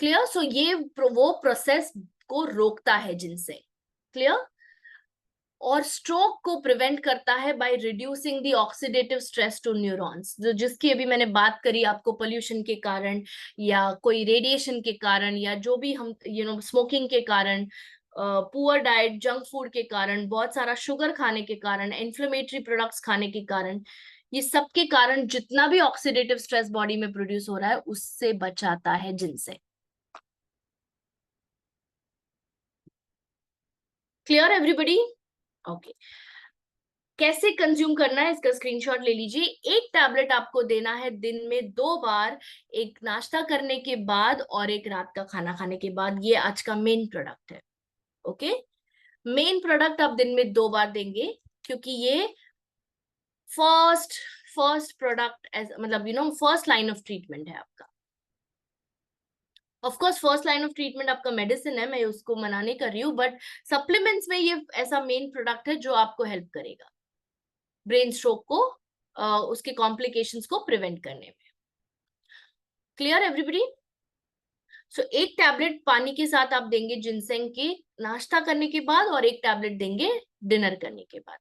क्लियर? सो ये वो प्रोसेस को रोकता है जिनसे। क्लियर? और स्ट्रोक को प्रिवेंट करता है by reducing the oxidative stress to neurons, जो जिसकी अभी मैंने बात करी आपको, पोल्यूशन के कारण या कोई रेडिएशन के कारण, या जो भी हम स्मोकिंग के कारण, पुअर डाइट, जंक फूड के कारण, बहुत सारा शुगर खाने के कारण, इन्फ्लेमेटरी प्रोडक्ट्स खाने के कारण, ये सब के कारण जितना भी ऑक्सीडेटिव स्ट्रेस बॉडी में प्रोड्यूस हो रहा है उससे बचाता है जिनसे। Clear everybody? ओके। कैसे कंज्यूम करना है इसका स्क्रीनशॉट ले लीजिए। एक टैबलेट आपको देना है दिन में 2 बार, एक नाश्ता करने के बाद और एक रात का खाना खाने के बाद। ये आज का मेन प्रोडक्ट है। ओके, मेन प्रोडक्ट आप दिन में 2 बार देंगे, क्योंकि ये फर्स्ट फर्स्ट प्रोडक्ट, मतलब फर्स्ट लाइन ऑफ ट्रीटमेंट है आपका। Of course first line of treatment आपका मेडिसिन है, मैं उसको मना नहीं कर रही हूँ, बट सप्लीमेंट्स में ये ऐसा मेन प्रोडक्ट है जो आपको हेल्प करेगा ब्रेन स्ट्रोक को, उसके कॉम्प्लिकेशंस को प्रिवेंट करने में। Clear everybody? सो एक टैबलेट पानी के साथ आप देंगे जिनसेंग के नाश्ता करने के बाद, और एक टैबलेट देंगे डिनर करने के बाद।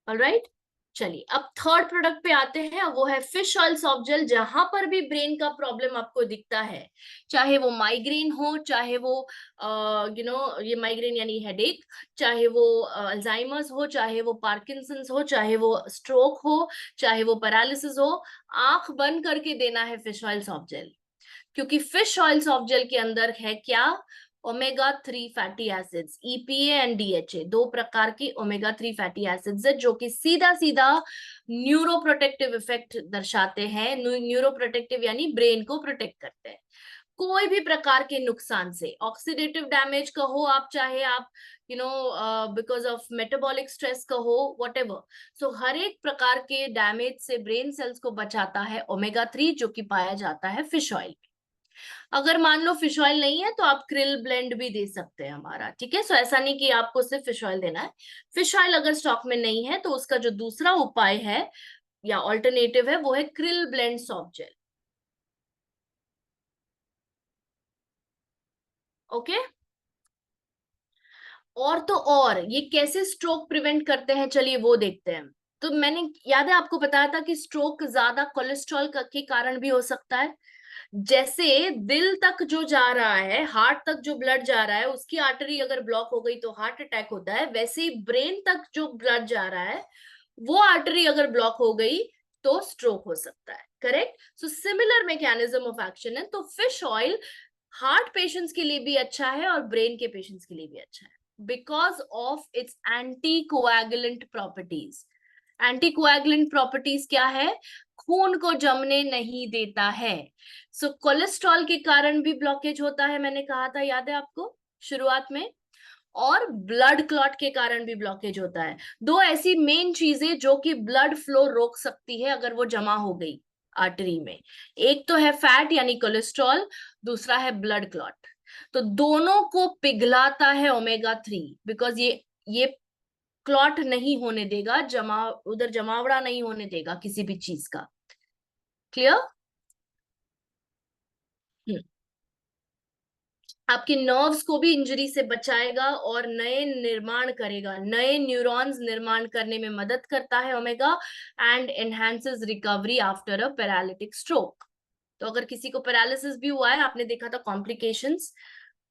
ऑलराइट, चलिए अब थर्ड प्रोडक्ट पे आते हैं। वो है फिश ऑयल सॉफ्ट जेल। जहां पर भी ब्रेन का प्रॉब्लम आपको दिखता है, चाहे वो माइग्रेन हो, चाहे वो ये माइग्रेन यानी हेडेक, चाहे वो अल्जाइमर्स हो, चाहे वो पार्किंसंस हो, चाहे वो स्ट्रोक हो, चाहे वो पैरालिसिस हो, आंख बंद करके देना है फिश ऑयल सॉफ्ट जेल। क्योंकि फिश ऑयल सॉफ्ट जेल के अंदर है क्या? Omega 3 fatty acids, EPA and DHA, 2 प्रकार के ओमेगा 3 फैटी एसिड्स है, जो कि सीधा सीधा न्यूरो प्रोटेक्टिव इफेक्ट दर्शाते हैं। न्यूरो प्रोटेक्टिव यानी ब्रेन को प्रोटेक्ट करते हैं कोई भी प्रकार के नुकसान से। ऑक्सीडेटिव डैमेज कहो आप, चाहे आप बिकॉज ऑफ मेटाबॉलिक स्ट्रेस कहो, वट एवर। सो हर एक प्रकार के डैमेज से ब्रेन सेल्स को बचाता है ओमेगा 3, जो कि पाया जाता है फिश ऑयल। अगर मान लो फिश ऑयल नहीं है तो आप क्रिल ब्लेंड भी दे सकते हैं हमारा, ठीक है? सो ऐसा नहीं कि आपको सिर्फ फिश ऑयल देना है। फिश ऑयल अगर स्टॉक में नहीं है तो उसका जो दूसरा उपाय है या ऑल्टरनेटिव है वो है krill blend soft gel. Okay, और तो और ये कैसे स्ट्रोक प्रिवेंट करते हैं, चलिए वो देखते हैं। तो मैंने, याद है आपको बताया था कि स्ट्रोक ज्यादा कोलेस्ट्रॉल के कारण भी हो सकता है। जैसे दिल तक जो जा रहा है, हार्ट तक जो ब्लड जा रहा है, उसकी आर्टरी अगर ब्लॉक हो गई तो हार्ट अटैक होता है, वैसे ही ब्रेन तक जो ब्लड जा रहा है, वो आर्टरी अगर ब्लॉक हो गई तो स्ट्रोक हो सकता है। Correct? So similar mechanism of action है। तो फिश ऑयल हार्ट पेशेंट्स के लिए भी अच्छा है और ब्रेन के पेशेंट्स के लिए भी अच्छा है, because of its anti coagulant properties. Anti coagulant properties क्या है? खून को जमने नहीं देता है। सो कोलेस्ट्रॉल के कारण भी ब्लॉकेज होता है, मैंने कहा था, याद है आपको शुरुआत में। और ब्लड क्लॉट के कारण भी ब्लॉकेज होता है। दो ऐसी मेन चीजें जो कि ब्लड फ्लो रोक सकती है अगर वो जमा हो गई आर्टरी में। एक तो है फैट यानी कोलेस्ट्रॉल, दूसरा है ब्लड क्लॉट। तो दोनों को पिघलाता है ओमेगा 3, बिकॉज ये क्लॉट नहीं होने देगा, उधर जमावड़ा नहीं होने देगा किसी भी चीज का। क्लियर? आपके नर्व्स को भी इंजरी से बचाएगा और नए निर्माण करेगा, नए न्यूरॉन्स निर्माण करने में मदद करता है omega, and enhances recovery after a paralytic stroke. तो अगर किसी को पैरालिसिस भी हुआ है, आपने देखा था कॉम्प्लिकेशंस,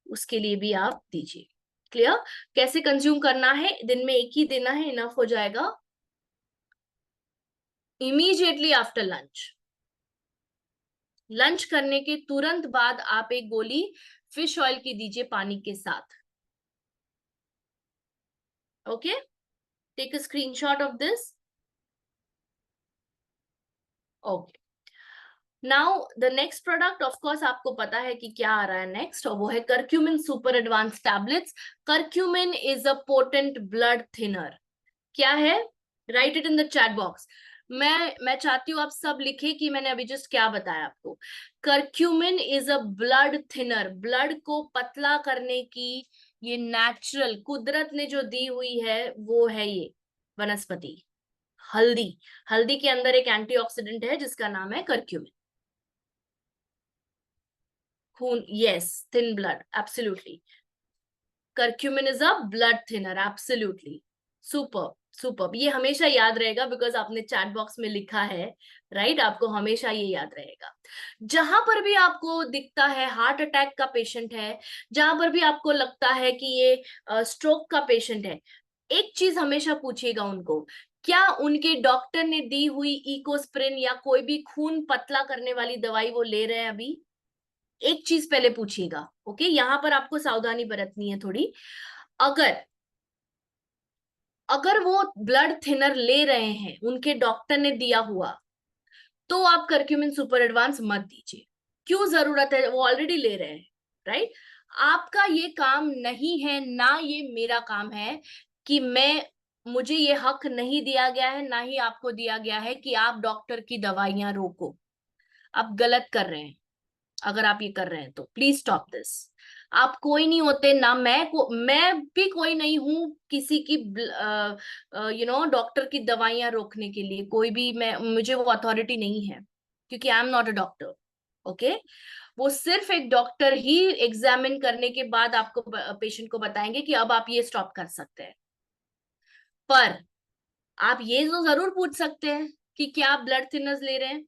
उसके लिए भी आप दीजिए। क्लियर? कैसे कंज्यूम करना है? दिन में एक ही देना है, इनफ हो जाएगा। इमीडिएटली आफ्टर लंच, लंच करने के तुरंत बाद आप एक गोली फिश ऑयल की दीजिए पानी के साथ। Okay, take a screenshot of this. Okay, now the next product, of course आपको पता है कि क्या आ रहा है नेक्स्ट, और वो है curcumin super advance tablets. Curcumin is a potent blood thinner. क्या है? Right it in the chat box. मैं चाहती हूँ आप सब लिखे कि मैंने अभी जस्ट क्या बताया आपको। Curcumin is a blood thinner, blood को पतला करने की ये नेचुरल, कुदरत ने जो दी हुई है वो है ये वनस्पति हल्दी। हल्दी के अंदर एक एंटीऑक्सीडेंट है जिसका नाम है करक्यूमिन। खून, yes, thin blood, absolutely. Curcumin is a blood thinner, absolutely. Super super, ये हमेशा याद रहेगा बिकॉज आपने चैट बॉक्स में लिखा है, राइट? आपको हमेशा ये याद रहेगा। जहां पर भी आपको दिखता है हार्ट अटैक का पेशेंट है, जहां पर भी आपको लगता है कि ये स्ट्रोक का पेशेंट है, एक चीज हमेशा पूछिएगा उनको, क्या उनके डॉक्टर ने दी हुई इकोस्प्रिन या कोई भी खून पतला करने वाली दवाई वो ले रहे हैं अभी? एक चीज पहले पूछिएगा। ओके, यहाँ पर आपको सावधानी बरतनी है थोड़ी। अगर अगर वो ब्लड थिनर ले रहे हैं, उनके डॉक्टर ने दिया हुआ, तो आप करक्यूमिन सुपर एडवांस मत दीजिए। क्यों जरूरत है? वो ऑलरेडी ले रहे हैं, राइट? आपका ये काम नहीं है, ना ये मेरा काम है कि मुझे ये हक नहीं दिया गया है, ना ही आपको दिया गया है कि आप डॉक्टर की दवाइयां रोको। आप गलत कर रहे हैं। अगर आप ये कर रहे हैं तो प्लीज स्टॉप दिस। आप कोई नहीं होते, ना मैं भी कोई नहीं हूं किसी की डॉक्टर की दवाइयां रोकने के लिए। कोई भी, मुझे वो अथॉरिटी नहीं है, क्योंकि I am not a doctor. Okay, वो सिर्फ एक डॉक्टर ही एग्जामिन करने के बाद आपको, पेशेंट को बताएंगे कि अब आप ये स्टॉप कर सकते हैं। पर आप ये तो जरूर पूछ सकते हैं कि क्या आप ब्लड थिनर्स ले रहे हैं।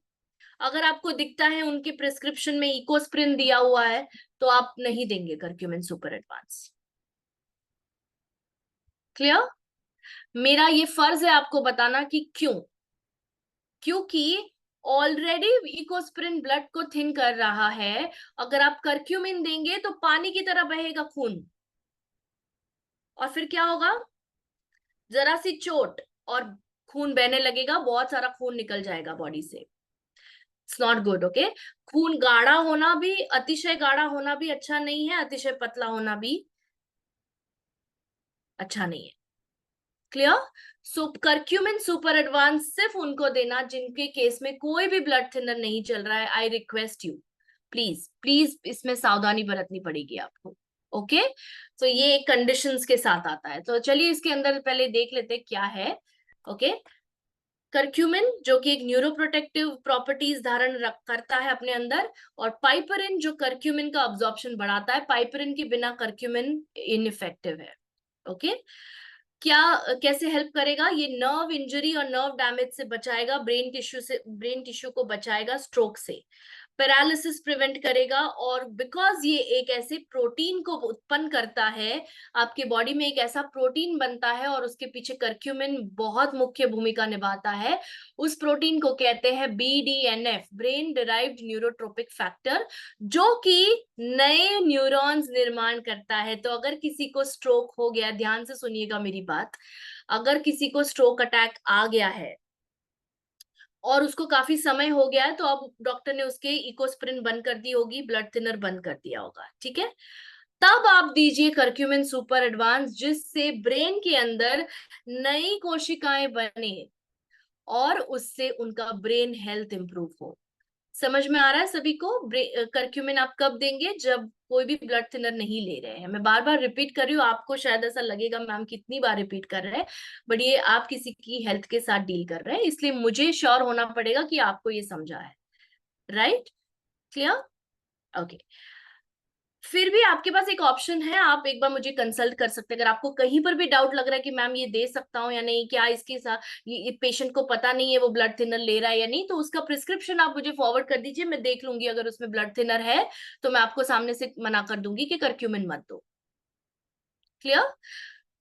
अगर आपको दिखता है उनके प्रिस्क्रिप्शन में इकोस्प्रिन दिया हुआ है, तो आप नहीं देंगे करक्यूमिन सुपर एडवांस। क्लियर? मेरा ये फर्ज है आपको बताना कि क्यों। क्योंकि ऑलरेडी इकोस्प्रिन ब्लड को थिन कर रहा है। अगर आप करक्यूमिन देंगे तो पानी की तरह बहेगा खून, और फिर क्या होगा? जरा सी चोट और खून बहने लगेगा, बहुत सारा खून निकल जाएगा बॉडी से। It's not good. ओके, खून गाढ़ा होना भी, अतिशय गाढ़ा होना भी अच्छा नहीं है, अतिशय पतला होना भी अच्छा नहीं है। क्लियर? सो करक्यूमिन सुपर एडवांस सिर्फ उनको देना जिनके केस में कोई भी ब्लड थिनर नहीं चल रहा है। I request you, please please, इसमें सावधानी बरतनी पड़ेगी आपको। ओके, तो ये कंडीशंस के साथ आता है। तो चलिए इसके अंदर पहले देख लेते हैं क्या है। ओके, करक्यूमिन जो कि एक न्यूरोप्रोटेक्टिव प्रॉपर्टीज धारण करता है अपने अंदर, और पाइपरिन जो करक्यूमिन का अब्जॉर्प्शन बढ़ाता है। पाइपरिन के बिना करक्यूमिन इनइफेक्टिव है। ओके, क्या कैसे हेल्प करेगा? ये नर्व इंजरी और नर्व डैमेज से बचाएगा, ब्रेन टिश्यू को बचाएगा स्ट्रोक से, पैरालिसिस प्रिवेंट करेगा। और बिकॉज ये एक ऐसे प्रोटीन को उत्पन्न करता है, आपके बॉडी में एक ऐसा प्रोटीन बनता है और उसके पीछे करक्यूमिन बहुत मुख्य भूमिका निभाता है। उस प्रोटीन को कहते हैं BDNF, brain derived neurotrophic factor, जो कि नए न्यूरॉन्स निर्माण करता है। तो अगर किसी को स्ट्रोक हो गया, ध्यान से सुनिएगा मेरी बात, अगर किसी को स्ट्रोक अटैक आ गया है और उसको काफी समय हो गया है, तो अब डॉक्टर ने उसके इकोस्प्रिन बंद कर दी होगी, ब्लड थिनर बंद कर दिया होगा, ठीक है? तब आप दीजिए करक्यूमिन सुपर एडवांस, जिससे ब्रेन के अंदर नई कोशिकाएं बने और उससे उनका ब्रेन हेल्थ इंप्रूव हो। समझ में आ रहा है सभी को? करक्यूमिन आप कब देंगे? जब कोई भी ब्लड थिनर नहीं ले रहे हैं। मैं बार बार रिपीट कर रही हूँ, आपको शायद ऐसा लगेगा मैम कितनी बार रिपीट कर रहे हैं, बट ये आप किसी की हेल्थ के साथ डील कर रहे हैं, इसलिए मुझे श्योर होना पड़ेगा कि आपको ये समझा है। राइट? क्लियर? ओके। फिर भी आपके पास एक ऑप्शन है, आप एक बार मुझे कंसल्ट कर सकते हैं अगर आपको कहीं पर भी डाउट लग रहा है कि मैम ये दे सकता हूँ या नहीं, क्या इसके साथ ये पेशेंट को पता नहीं है वो ब्लड थिनर ले रहा है या नहीं, तो उसका प्रिस्क्रिप्शन आप मुझे फॉरवर्ड कर दीजिए, मैं देख लूंगी। अगर उसमें ब्लड थिनर है तो मैं आपको सामने से मना कर दूंगी कि करक्यूमिन मत दो। क्लियर?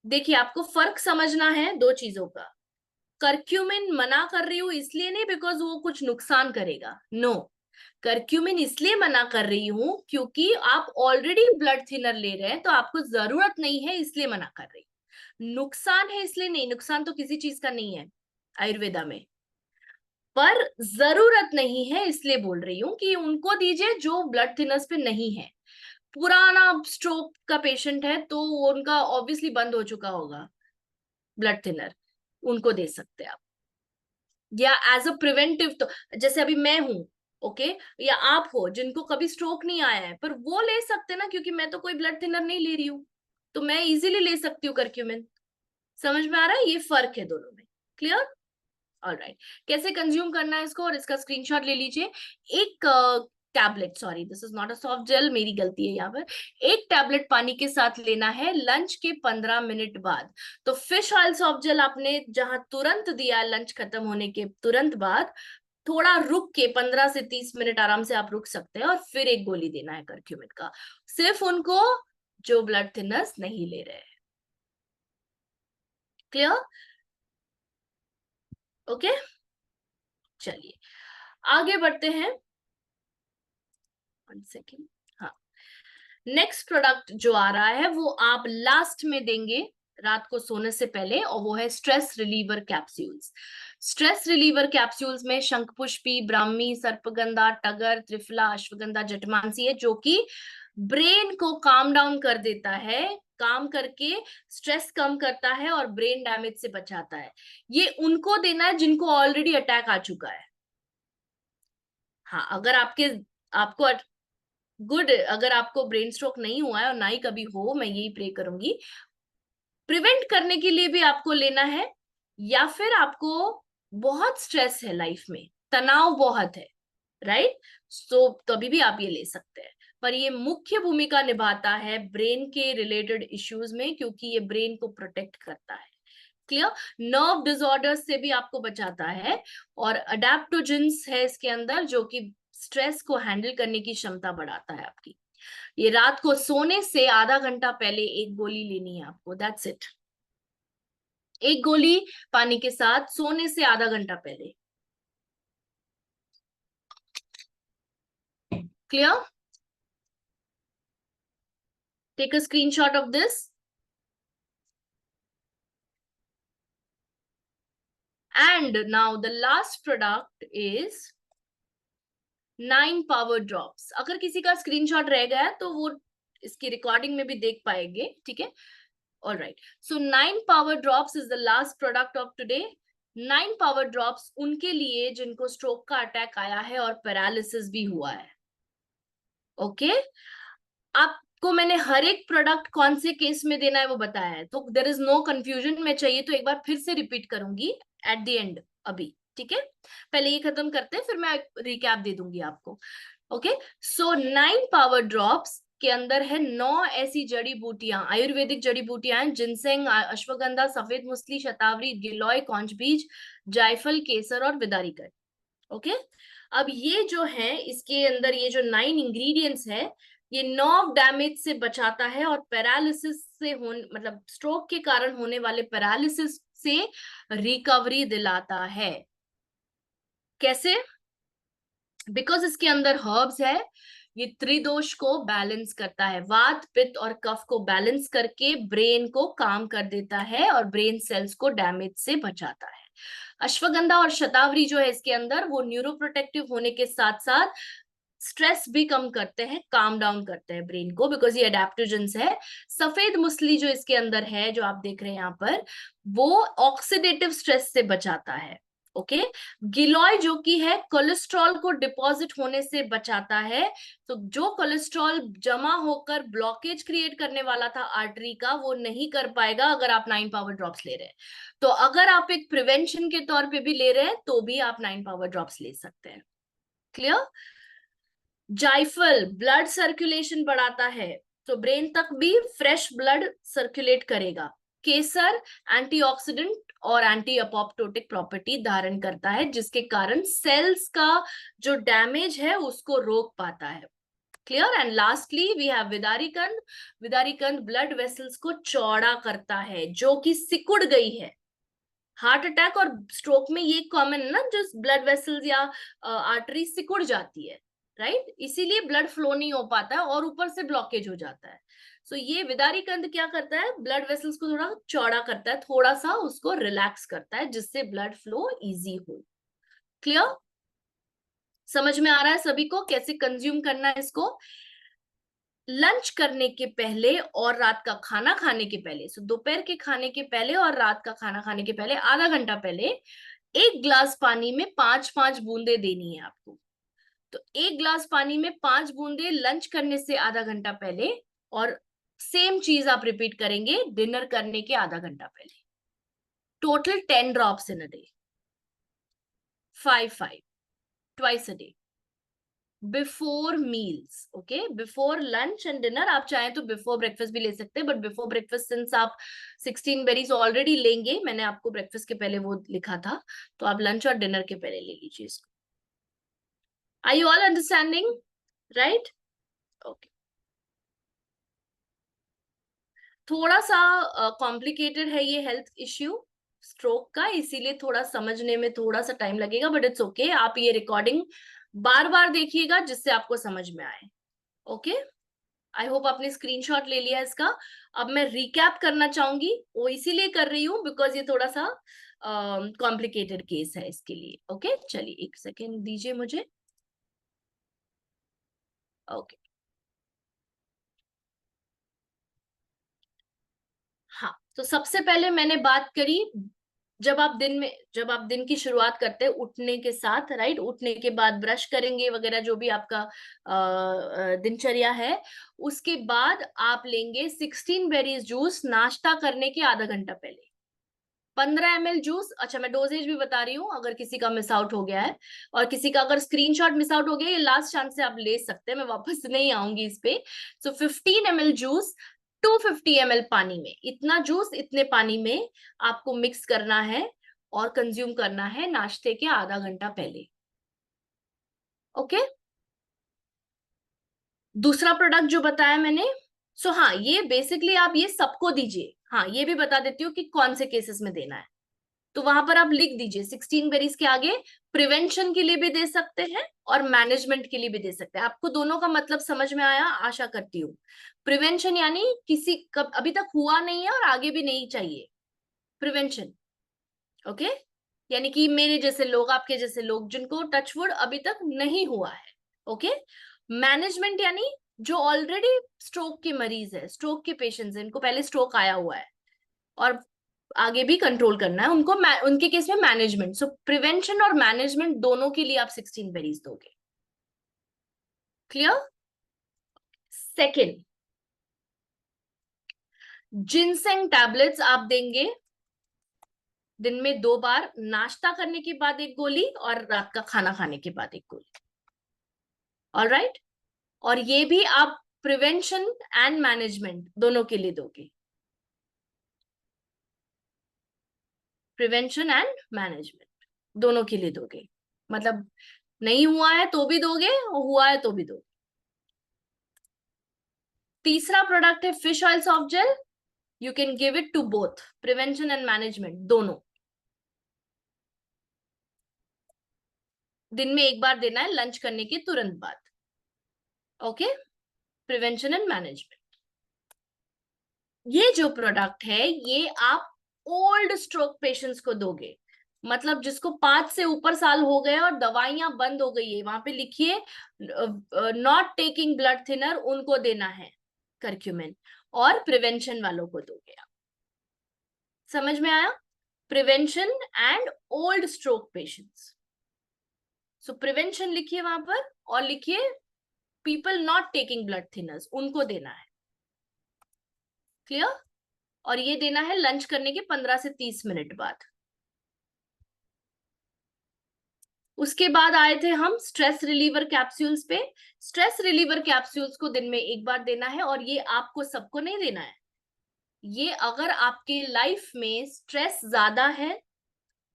देखिए, आपको फर्क समझना है दो चीजों का। करक्यूमिन मना कर रही हूँ इसलिए नहीं बिकॉज वो कुछ नुकसान करेगा, नो। करक्यूमिन इसलिए मना कर रही हूं क्योंकि आप ऑलरेडी ब्लड थिनर ले रहे हैं, तो आपको जरूरत नहीं है इसलिए मना कर रही हूं। नुकसान है इसलिए नहीं, नुकसान तो किसी चीज का नहीं है आयुर्वेदा में, पर जरूरत नहीं है इसलिए बोल रही हूँ कि उनको दीजिए जो ब्लड थिनर्स पे नहीं है। पुराना स्ट्रोक का पेशेंट है तो उनका ऑब्वियसली बंद हो चुका होगा ब्लड थिनर, उनको दे सकते हैं आप। या एज अ प्रिवेंटिव, तो जैसे अभी मैं हूं, ओके, या आप हो जिनको कभी स्ट्रोक नहीं आया है, पर वो ले सकते ना, क्योंकि मैं तो कोई ब्लड थिनर नहीं ले रही हूँ, तो मैं इजीली ले सकती हूँ करक्यूमिन। समझ में आ रहा है? ये फर्क है दोनों में। क्लियर? ऑलराइट। कैसे कंज्यूम करना है इसको, और इसका स्क्रीनशॉट ले लीजिए। एक tablet, sorry this is not a soft gel, मेरी गलती है यहाँ पर। एक टैबलेट पानी के साथ लेना है लंच के 15 मिनट बाद। तो फिश ऑयल सॉफ्ट जेल आपने जहां तुरंत दिया लंच खत्म होने के तुरंत बाद, थोड़ा रुक के 15 से 30 मिनट आराम से आप रुक सकते हैं, और फिर एक गोली देना है करक्यूमिन का, सिर्फ उनको जो ब्लड थिनर्स नहीं ले रहे हैं। क्लियर? ओके, चलिए आगे बढ़ते हैं। 1 सेकेंड। हाँ, नेक्स्ट प्रोडक्ट जो आ रहा है वो आप लास्ट में देंगे रात को सोने से पहले, और वो है stress reliever capsules. Stress reliever capsules में शंखपुष्पी, ब्राह्मी, सर्पगंधा, टगर, त्रिफला, अश्वगंधा, जटमांसी है, जो कि ब्रेन को काम डाउन कर देता है, काम करके स्ट्रेस कम करता है और ब्रेन डैमेज से बचाता है। ये उनको देना है जिनको ऑलरेडी अटैक आ चुका है। हाँ, अगर आपको गुड, अगर आपको ब्रेन स्ट्रोक नहीं हुआ है और ना ही कभी हो, मैं यही प्रे करूंगी, प्रिवेंट करने के लिए भी आपको लेना है, या फिर आपको बहुत स्ट्रेस है लाइफ में, तनाव बहुत है, राइट, सो तभी भी आप ये ले सकते हैं। पर ये मुख्य भूमिका निभाता है ब्रेन के रिलेटेड इश्यूज में, क्योंकि ये ब्रेन को प्रोटेक्ट करता है। क्लियर? नर्व डिसऑर्डर्स से भी आपको बचाता है, और अडेप्टोजेंस है इसके अंदर जो कि स्ट्रेस को हैंडल करने की क्षमता बढ़ाता है आपकी। ये रात को सोने से आधा घंटा पहले एक गोली लेनी है आपको, दैट्स इट। एक गोली पानी के साथ सोने से आधा घंटा पहले। Clear? Take a screenshot of this. And now the last product is 9 power drops। अगर किसी का स्क्रीनशॉट रह गया है तो वो इसकी रिकॉर्डिंग में भी देख पाएंगे, ठीक है? All right. So 9 power drops is the last product of today. 9 power drops उनके लिए जिनको स्ट्रोक का अटैक आया है और पैरालिसिस भी हुआ है। ओके, आपको मैंने हर एक प्रोडक्ट कौन से केस में देना है वो बताया है, तो देर इज नो कंफ्यूजन। मैं चाहिए तो एक बार फिर से रिपीट करूंगी एट द एंड अभी, ठीक है? पहले ये खत्म करते हैं, फिर मैं रिकैप दे दूंगी आपको। ओके, सो 9 पावर ड्रॉप्स के अंदर है 9 ऐसी जड़ी बूटियां, आयुर्वेदिक जड़ी बूटियां हैं, जिनसेंग, अश्वगंधा, सफेद मुसली, शतावरी, गिलोय, कौंच बीज, जायफल, केसर और विदारीकर। ओके, अब ये जो है इसके अंदर ये जो 9 इंग्रेडिएंट्स है, ये नर्व डैमेज से बचाता है और पैरालिसिस से मतलब स्ट्रोक के कारण होने वाले पैरालिसिस से रिकवरी दिलाता है। कैसे? बिकॉज इसके अंदर हर्ब्स है, ये त्रिदोष को बैलेंस करता है, वात, पित्त और कफ को बैलेंस करके ब्रेन को काम कर देता है और ब्रेन सेल्स को डैमेज से बचाता है। अश्वगंधा और शतावरी जो है इसके अंदर, वो न्यूरोप्रोटेक्टिव होने के साथ साथ स्ट्रेस भी कम करते हैं, काम डाउन करते हैं ब्रेन को, बिकॉज ये अडेप्टोजेंस है। सफेद मुसली जो इसके अंदर है, जो आप देख रहे हैं यहाँ पर, वो ऑक्सीडेटिव स्ट्रेस से बचाता है। ओके। गिलॉय जो कि है कोलेस्ट्रॉल को डिपॉजिट होने से बचाता है। तो जो कोलेस्ट्रॉल जमा होकर ब्लॉकेज क्रिएट करने वाला था आर्टरी का, वो नहीं कर पाएगा अगर आप 9 पावर ड्रॉप्स ले रहे हैं। तो अगर आप एक प्रिवेंशन के तौर पे भी ले रहे हैं तो भी आप 9 पावर ड्रॉप्स ले सकते हैं। क्लियर। जायफल ब्लड सर्कुलेशन बढ़ाता है, तो ब्रेन तक भी फ्रेश ब्लड सर्कुलेट करेगा। केसर एंटीऑक्सीडेंट और एंटी अपोप्टोटिक प्रॉपर्टी धारण करता है, जिसके कारण सेल्स का जो डैमेज है उसको रोक पाता है। Clear. And lastly we have Vidarikand. Vidarikand blood vessels को चौड़ा करता है जो कि सिकुड़ गई है। हार्ट अटैक और स्ट्रोक में ये कॉमन है ना, जो ब्लड वेसल्स या आर्टरी सिकुड़ जाती है, राइट। इसीलिए ब्लड फ्लो नहीं हो पाता है और ऊपर से ब्लॉकेज हो जाता है। सो ये विदारीकंद क्या करता है, ब्लड वेसल्स को थोड़ा चौड़ा करता है, थोड़ा सा उसको रिलैक्स करता है, जिससे ब्लड फ्लो इजी हो। क्लियर। समझ में आ रहा है सभी को कैसे कंज्यूम करना है इसको। लंच करने के पहले और रात का खाना खाने के पहले, सो दोपहर के खाने के पहले और रात का खाना खाने के पहले आधा घंटा पहले 1 ग्लास पानी में 5-5 बूंदे देनी है आपको। तो 1 ग्लास पानी में 5 बूंदे लंच करने से आधा घंटा पहले, और सेम चीज आप रिपीट करेंगे डिनर करने के आधा घंटा पहले। Total 10 drops in a day, 5-5 twice a day before meals. Okay, before lunch and dinner. आप चाहें तो बिफोर ब्रेकफास्ट भी ले सकते हैं, बट बिफोर ब्रेकफास्ट सिंस आप 16 बेरीज ऑलरेडी लेंगे, मैंने आपको ब्रेकफास्ट के पहले वो लिखा था, तो आप लंच और डिनर के पहले ले लीजिए इसको। Are you all understanding, right? Okay. थोड़ा सा कॉम्प्लिकेटेड है ये हेल्थ इश्यू स्ट्रोक का, इसीलिए थोड़ा समझने में थोड़ा सा टाइम लगेगा, बट इट्स ओके। आप ये रिकॉर्डिंग बार बार देखिएगा जिससे आपको समझ में आए। ओके। आई होप आपने स्क्रीनशॉट ले लिया इसका। अब मैं रिकैप करना चाहूंगी, वो इसीलिए कर रही हूँ बिकॉज ये थोड़ा सा कॉम्प्लिकेटेड केस है इसके लिए। ओके, चलिए 1 सेकेंड दीजिए मुझे। ओके, हाँ। तो सबसे पहले मैंने बात करी, जब आप दिन की शुरुआत करते हैं उठने के साथ, राइट, उठने के बाद ब्रश करेंगे वगैरह, जो भी आपका दिनचर्या है, उसके बाद आप लेंगे 16 बेरीज जूस नाश्ता करने के आधा घंटा पहले। 15 ml जूस। अच्छा, मैं डोजेज भी बता रही हूँ अगर किसी का मिस आउट हो गया है, और किसी का अगर स्क्रीनशॉट मिस आउट हो गया, ये लास्ट चांस से आप ले सकते हैं, मैं वापस नहीं आऊंगी इस पे। सो 15 ml जूस 250 ml पानी में, इतना जूस इतने पानी में आपको मिक्स करना है और कंज्यूम करना है नाश्ते के आधा घंटा पहले। ओके। दूसरा प्रोडक्ट जो बताया मैंने, हाँ, ये बेसिकली आप ये सबको दीजिए। हाँ, ये भी बता देती हूँ कि कौन से केसेस में देना है। तो वहां पर आप लिख दीजिए 16 बेरीज के आगे, प्रिवेंशन के लिए भी दे सकते हैं और मैनेजमेंट के लिए भी दे सकते हैं। आपको दोनों का मतलब समझ में आया आशा करती हूँ। प्रिवेंशन यानी किसी कब अभी तक हुआ नहीं है और आगे भी नहीं चाहिए, प्रिवेंशन। ओके, यानी कि मेरे जैसे लोग, आपके जैसे लोग जिनको टचवुड अभी तक नहीं हुआ है। ओके। मैनेजमेंट यानी जो ऑलरेडी स्ट्रोक के मरीज है, स्ट्रोक के पेशेंट्स है, इनको पहले स्ट्रोक आया हुआ है और आगे भी कंट्रोल करना है उनको, उनके केस में मैनेजमेंट। सो प्रिवेंशन और मैनेजमेंट दोनों के लिए आप 16 बेरीज दोगे। क्लियर। सेकेंड, जिनसेंग टैबलेट्स आप देंगे दिन में 2 बार, नाश्ता करने के बाद एक गोली और रात का खाना खाने के बाद एक गोली। ऑलराइट। और ये भी आप प्रिवेंशन एंड मैनेजमेंट दोनों के लिए दोगे। प्रिवेंशन एंड मैनेजमेंट दोनों के लिए दोगे, मतलब नहीं हुआ है तो भी दोगे और हुआ है तो भी दोगे। तीसरा प्रोडक्ट है fish oil soft gel. You can give it to both prevention and management दोनों। दिन में 1 बार देना है लंच करने के तुरंत बाद। Okay, prevention and management. ये जो प्रोडक्ट है ये आप ओल्ड स्ट्रोक पेशेंट्स को दोगे, मतलब जिसको 5 से ऊपर साल हो गए और दवाइयां बंद हो गई है, वहां पे लिखिए नॉट टेकिंग ब्लड थिनर, उनको देना है करक्यूमिन। और प्रिवेंशन वालों को दोगे आप। समझ में आया? Prevention and old stroke patients. So prevention लिखिए वहां पर, और लिखिए people not taking blood thinners, उनको देना है। क्लियर? और ये देना है लंच करने के 15 से 30 मिनट बाद। उसके बाद आए थे हम स्ट्रेस रिलीवर कैप्सूल्स पे। स्ट्रेस रिलीवर कैप्सूल्स को दिन में एक बार देना है, और ये आपको सबको नहीं देना है। ये अगर आपके लाइफ में स्ट्रेस ज्यादा है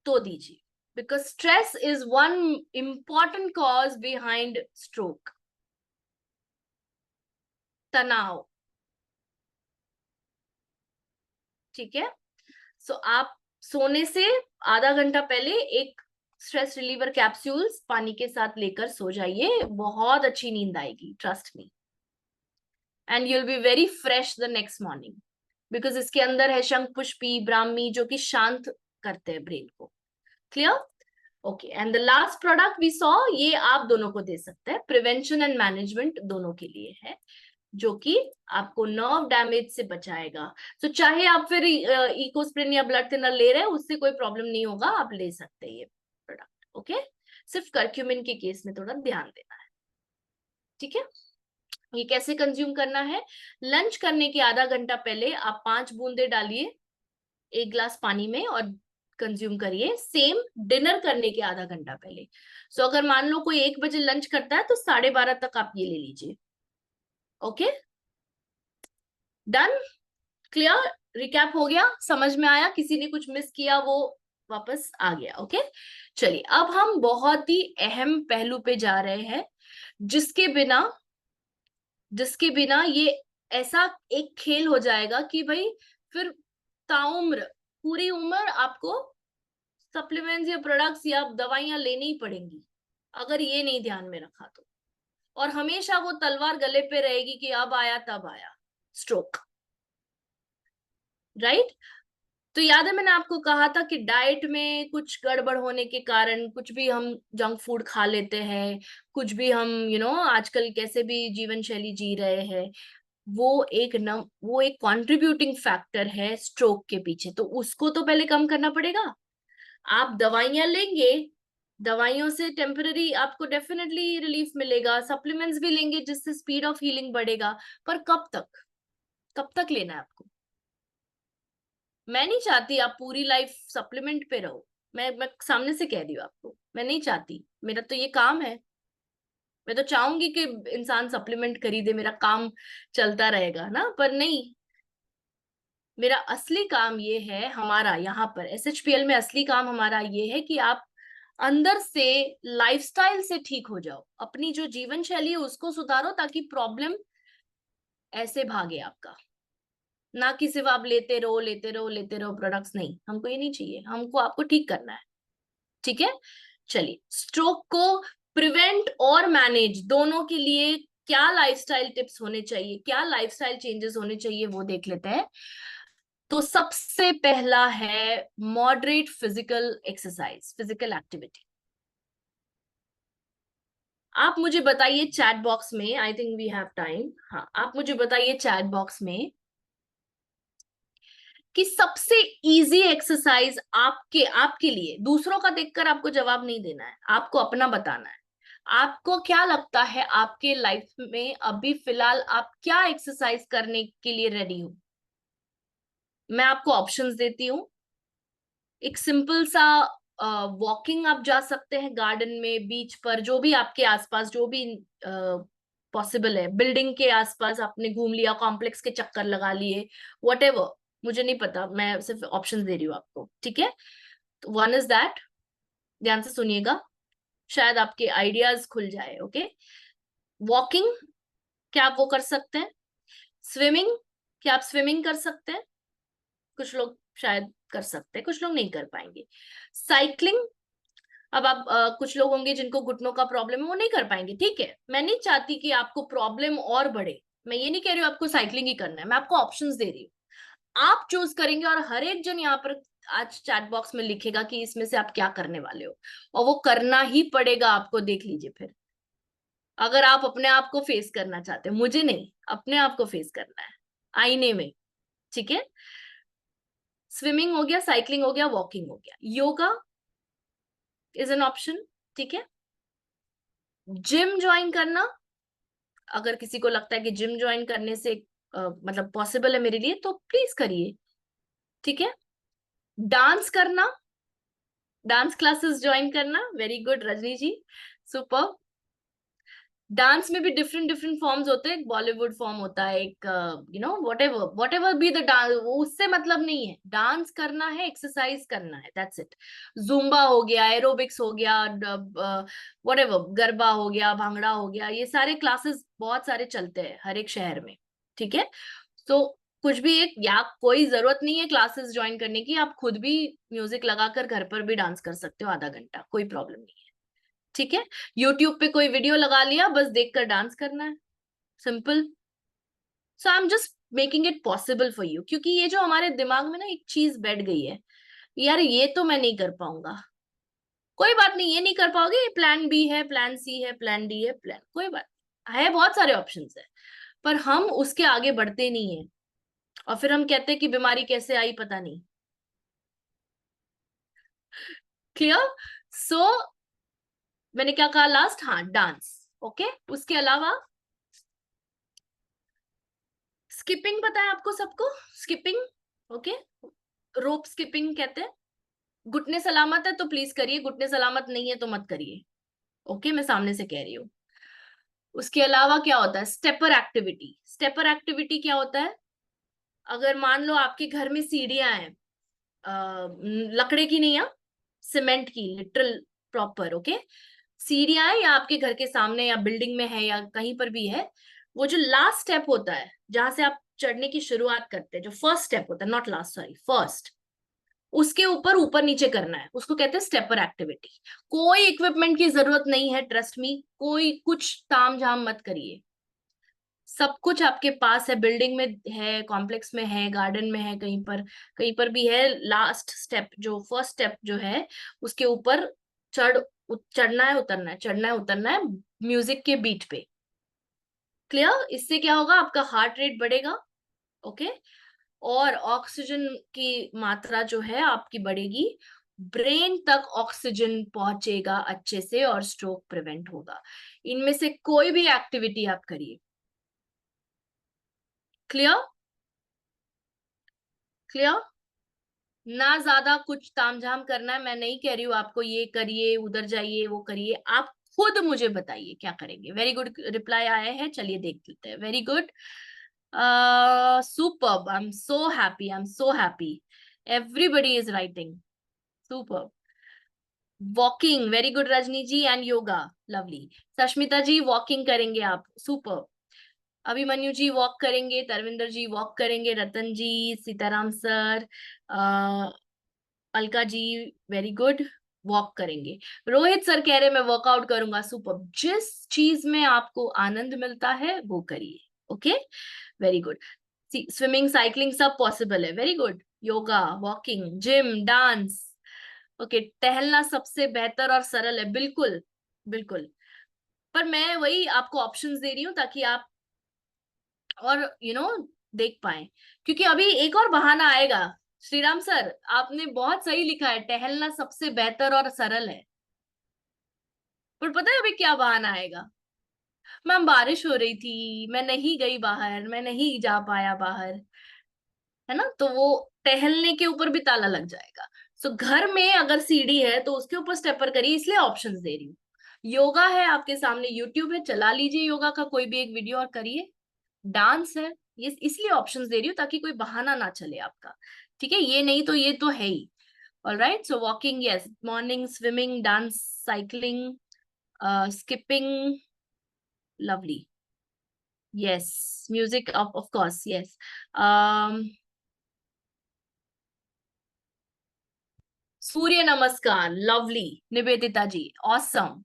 तो दीजिए, because stress is one important cause behind stroke. तनाव, ठीक है? सो आप सोने से आधा घंटा पहले एक स्ट्रेस रिलीवर कैप्सूल्स पानी के साथ लेकर सो जाइए, बहुत अच्छी नींद आएगी, trust me. And you will be very fresh the next morning, because इसके अंदर है शंखपुष्पी, ब्राह्मी, जो कि शांत करते हैं ब्रेन को। Clear? Okay, and the last product we saw, ये आप दोनों को दे सकते हैं, प्रिवेंशन एंड मैनेजमेंट दोनों के लिए है, जो कि आपको नर्व डैमेज से बचाएगा। तो चाहे आप फिर इकोस्प्रिन या ब्लड थिनर ले रहे हैं, उससे कोई प्रॉब्लम नहीं होगा, आप ले सकते हैं ये प्रोडक्ट। ओके, सिर्फ कर्क्यूमिन के केस में थोड़ा ध्यान देना है, ठीक है? ये कैसे कंज्यूम करना है? लंच करने के आधा घंटा पहले आप 5 बूंदे डालिए 1 ग्लास पानी में और कंज्यूम करिए। सेम डिनर करने के आधा घंटा पहले। सो अगर मान लो कोई 1 बजे लंच करता है तो 12:30 तक आप ये ले लीजिए। Okay, done? क्लियर? रिकैप हो गया? समझ में आया? किसी ने कुछ मिस किया वो वापस आ गया। ओके, चलिए अब हम बहुत ही अहम पहलू पे जा रहे हैं, जिसके बिना ये ऐसा एक खेल हो जाएगा कि भाई फिर ताउम्र, पूरी उम्र आपको सप्लीमेंट्स या प्रोडक्ट्स या दवाइयां लेनी ही पड़ेंगी, अगर ये नहीं ध्यान में रखा तो। और हमेशा वो तलवार गले पे रहेगी कि अब आया तब आया स्ट्रोक, राइट? तो याद है मैंने आपको कहा था कि डाइट में कुछ गड़बड़ होने के कारण कुछ भी हम जंक फूड खा लेते हैं, कुछ भी हम आजकल कैसे भी जीवन शैली जी रहे हैं, वो एक कंट्रीब्यूटिंग फैक्टर है स्ट्रोक के पीछे। तो उसको तो पहले कम करना पड़ेगा। आप दवाइयां लेंगे, दवाइयों से टेम्पररी आपको डेफिनेटली रिलीफ मिलेगा, सप्लीमेंट्स भी लेंगे जिससे स्पीड ऑफ हीलिंग बढ़ेगा, पर कब तक लेना है आपको? मैं नहीं चाहती आप पूरी लाइफ सप्लीमेंट पे रहो। मैं सामने से कह रही हूँ आपको, मैं नहीं चाहती। मेरा तो ये काम है, मैं तो चाहूंगी कि इंसान सप्लीमेंट खरीदे, मेरा काम चलता रहेगा ना, पर नहीं। मेरा असली काम ये है, हमारा यहाँ पर एसएचपीएल में असली काम हमारा ये है कि आप अंदर से लाइफस्टाइल से ठीक हो जाओ, अपनी जो जीवन शैली है उसको सुधारो, ताकि प्रॉब्लम ऐसे भागे आपका। ना कि सिर्फ आप लेते रहो प्रोडक्ट्स, नहीं, हमको ये नहीं चाहिए, हमको आपको ठीक करना है, ठीक है? चलिए, स्ट्रोक को प्रिवेंट और मैनेज दोनों के लिए क्या लाइफस्टाइल टिप्स होने चाहिए, क्या लाइफस्टाइल चेंजेस होने चाहिए, वो देख लेते हैं। तो सबसे पहला है moderate physical exercise, physical activity. आप मुझे बताइए चैट बॉक्स में, I think we have time, हाँ आप मुझे बताइए चैट बॉक्स में कि सबसे इजी एक्सरसाइज आपके आपके लिए, दूसरों का देखकर आपको जवाब नहीं देना है, आपको अपना बताना है। आपको क्या लगता है आपके लाइफ में अभी फिलहाल आप क्या एक्सरसाइज करने के लिए रेडी हो? मैं आपको ऑप्शंस देती हूँ। एक सिंपल सा वॉकिंग आप जा सकते हैं, गार्डन में, बीच पर, जो भी आपके आसपास, जो भी पॉसिबल है, बिल्डिंग के आसपास आपने घूम लिया, कॉम्प्लेक्स के चक्कर लगा लिए, वट एवर, मुझे नहीं पता, मैं सिर्फ ऑप्शंस दे रही हूँ आपको, ठीक है? तो वन इज दैट, ध्यान से सुनिएगा, शायद आपके आइडियाज खुल जाए। ओके, वॉकिंग, क्या आप वो कर सकते हैं? स्विमिंग, क्या आप स्विमिंग कर सकते हैं? कुछ लोग शायद कर सकते हैं, कुछ लोग नहीं कर पाएंगे। साइकिलिंग, अब आप कुछ लोग होंगे जिनको घुटनों का प्रॉब्लम है, वो नहीं कर पाएंगे, ठीक है? मैं नहीं चाहती कि आपको प्रॉब्लम और बढ़े, मैं ये नहीं कह रही हूँ आपको साइकिलिंग ही करना है, मैं आपको ऑप्शंस दे रही हूँ, आप चूज करेंगे। और हर एक जन यहाँ पर आज चैट बॉक्स में लिखेगा कि इसमें से आप क्या करने वाले हो, और वो करना ही पड़ेगा आपको, देख लीजिए फिर। अगर आप अपने आप को फेस करना चाहते हैं, मुझे नहीं, अपने आप को फेस करना है आईने में, ठीक है? स्विमिंग हो गया, साइकिलिंग हो गया, वॉकिंग हो गया, योगा इज एन ऑप्शन, ठीक है। जिम ज्वाइन करना, अगर किसी को लगता है कि जिम ज्वाइन करने से मतलब पॉसिबल है मेरे लिए, तो प्लीज करिए, ठीक है। डांस करना, डांस क्लासेस ज्वाइन करना, वेरी गुड रजनी जी, सुपर। डांस में भी डिफरेंट डिफरेंट फॉर्म्स होते हैं, एक बॉलीवुड फॉर्म होता है, एक what ever be the dance, वो उससे मतलब नहीं है, डांस करना है, एक्सरसाइज करना है, दैट्स इट। जुम्बा हो गया, एरोबिक्स हो गया, वट एवर, गरबा हो गया, भांगड़ा हो गया, ये सारे क्लासेस बहुत सारे चलते हैं हर एक शहर में, ठीक है। तो कुछ भी एक, या कोई जरूरत नहीं है क्लासेस ज्वाइन करने की, आप खुद भी म्यूजिक लगाकर घर पर भी डांस कर सकते हो आधा घंटा, कोई प्रॉब्लम नहीं है, ठीक है। यूट्यूब पे कोई वीडियो लगा लिया, बस देखकर डांस करना है, simple. So I am just making it possible for you, क्योंकि ये जो हमारे दिमाग में ना एक चीज बैठ गई है, यार ये तो मैं नहीं कर पाऊंगा, कोई बात नहीं, ये नहीं कर पाओगे, प्लान बी है, प्लान सी है, प्लान डी है, प्लान, कोई बात है, बहुत सारे ऑप्शंस है, पर हम उसके आगे बढ़ते नहीं है, और फिर हम कहते हैं कि बीमारी कैसे आई पता नहीं। क्लियर? सो मैंने क्या कहा लास्ट, हाँ डांस, ओके। उसके अलावा स्किपिंग पता है आपको सबको, स्किपिंग, ओके, रोप स्किपिंग कहते हैं। घुटने सलामत है तो प्लीज करिए, घुटने सलामत नहीं है तो मत करिए, ओके, मैं सामने से कह रही हूँ। उसके अलावा क्या होता है, स्टेपर एक्टिविटी। स्टेपर एक्टिविटी क्या होता है, अगर मान लो आपके घर में सीढ़ियां हैं, लकड़े की नहीं है, सीमेंट की, लिटरल प्रॉपर, ओके, सीढ़ियां है, या आपके घर के सामने या बिल्डिंग में है या कहीं पर भी है, वो जो लास्ट स्टेप होता है जहां से आप चढ़ने की शुरुआत करते हैं, जो फर्स्ट स्टेप होता है, नॉट लास्ट, सॉरी, फर्स्ट, उसके ऊपर ऊपर नीचे करना है, उसको कहते हैं स्टेपर एक्टिविटी। कोई इक्विपमेंट की जरूरत नहीं है, ट्रस्ट मी, कोई कुछ ताम झाम मत करिए, सब कुछ आपके पास है, बिल्डिंग में है, कॉम्प्लेक्स में है, गार्डन में है, कहीं पर भी है। लास्ट स्टेप, जो फर्स्ट स्टेप जो है, उसके ऊपर चढ़ चढ़ना है, उतरना है, चढ़ना है, उतरना है, म्यूजिक के बीट पे। क्लियर? इससे क्या होगा, आपका हार्ट रेट बढ़ेगा, ओके, और ऑक्सीजन की मात्रा जो है आपकी बढ़ेगी, ब्रेन तक ऑक्सीजन पहुंचेगा अच्छे से, और स्ट्रोक प्रिवेंट होगा। इनमें से कोई भी एक्टिविटी आप करिए। क्लियर? क्लियर? ना ज्यादा कुछ तामझाम करना है, मैं नहीं कह रही हूँ आपको ये करिए, उधर जाइए, वो करिए, आप खुद मुझे बताइए क्या करेंगे। वेरी गुड रिप्लाई आए हैं, चलिए देख लेते हैं। Very good, superb, I am so happy, I am so happy, everybody is writing, superb. Walking, very good Rajni ji, and yoga, lovely. Sashmita ji walking करेंगे आप, सुपर। अभिमन्यु जी वॉक करेंगे, तरविंदर जी वॉक करेंगे, रतन जी, Sitaram sir, Alka ji, very good, walk करेंगे। रोहित सर कह रहे मैं वर्कआउट करूंगा, सुपर, जिस चीज में आपको आनंद मिलता है वो करिए, okay, very good. Swimming, cycling सब पॉसिबल है, very good. Yoga, walking, gym, dance, okay, टहलना सबसे बेहतर और सरल है, बिल्कुल बिल्कुल। पर मैं वही आपको ऑप्शंस दे रही हूँ ताकि आप और देख पाए, क्योंकि अभी एक और बहाना आएगा। श्रीराम सर, आपने बहुत सही लिखा है, टहलना सबसे बेहतर और सरल है, पर पता है अभी क्या बहाना आएगा, मैम बारिश हो रही थी, मैं नहीं गई बाहर, मैं नहीं जा पाया बाहर, है ना, तो वो टहलने के ऊपर भी ताला लग जाएगा। सो घर में अगर सीढ़ी है तो उसके ऊपर स्टेपर करिए, इसलिए ऑप्शंस दे रही हूँ। योगा है आपके सामने, यूट्यूब है, चला लीजिए योगा का कोई भी एक वीडियो और करिए। डांस है, ये इसलिए ऑप्शंस दे रही हूँ ताकि कोई बहाना ना चले आपका, ठीक है, ये नहीं तो ये तो है ही। Alright, so walking yes, morning, swimming, dance, cycling, skipping, lovely, yes, music of course, yes. Surya Namaskar, lovely, Nivedita ji, awesome.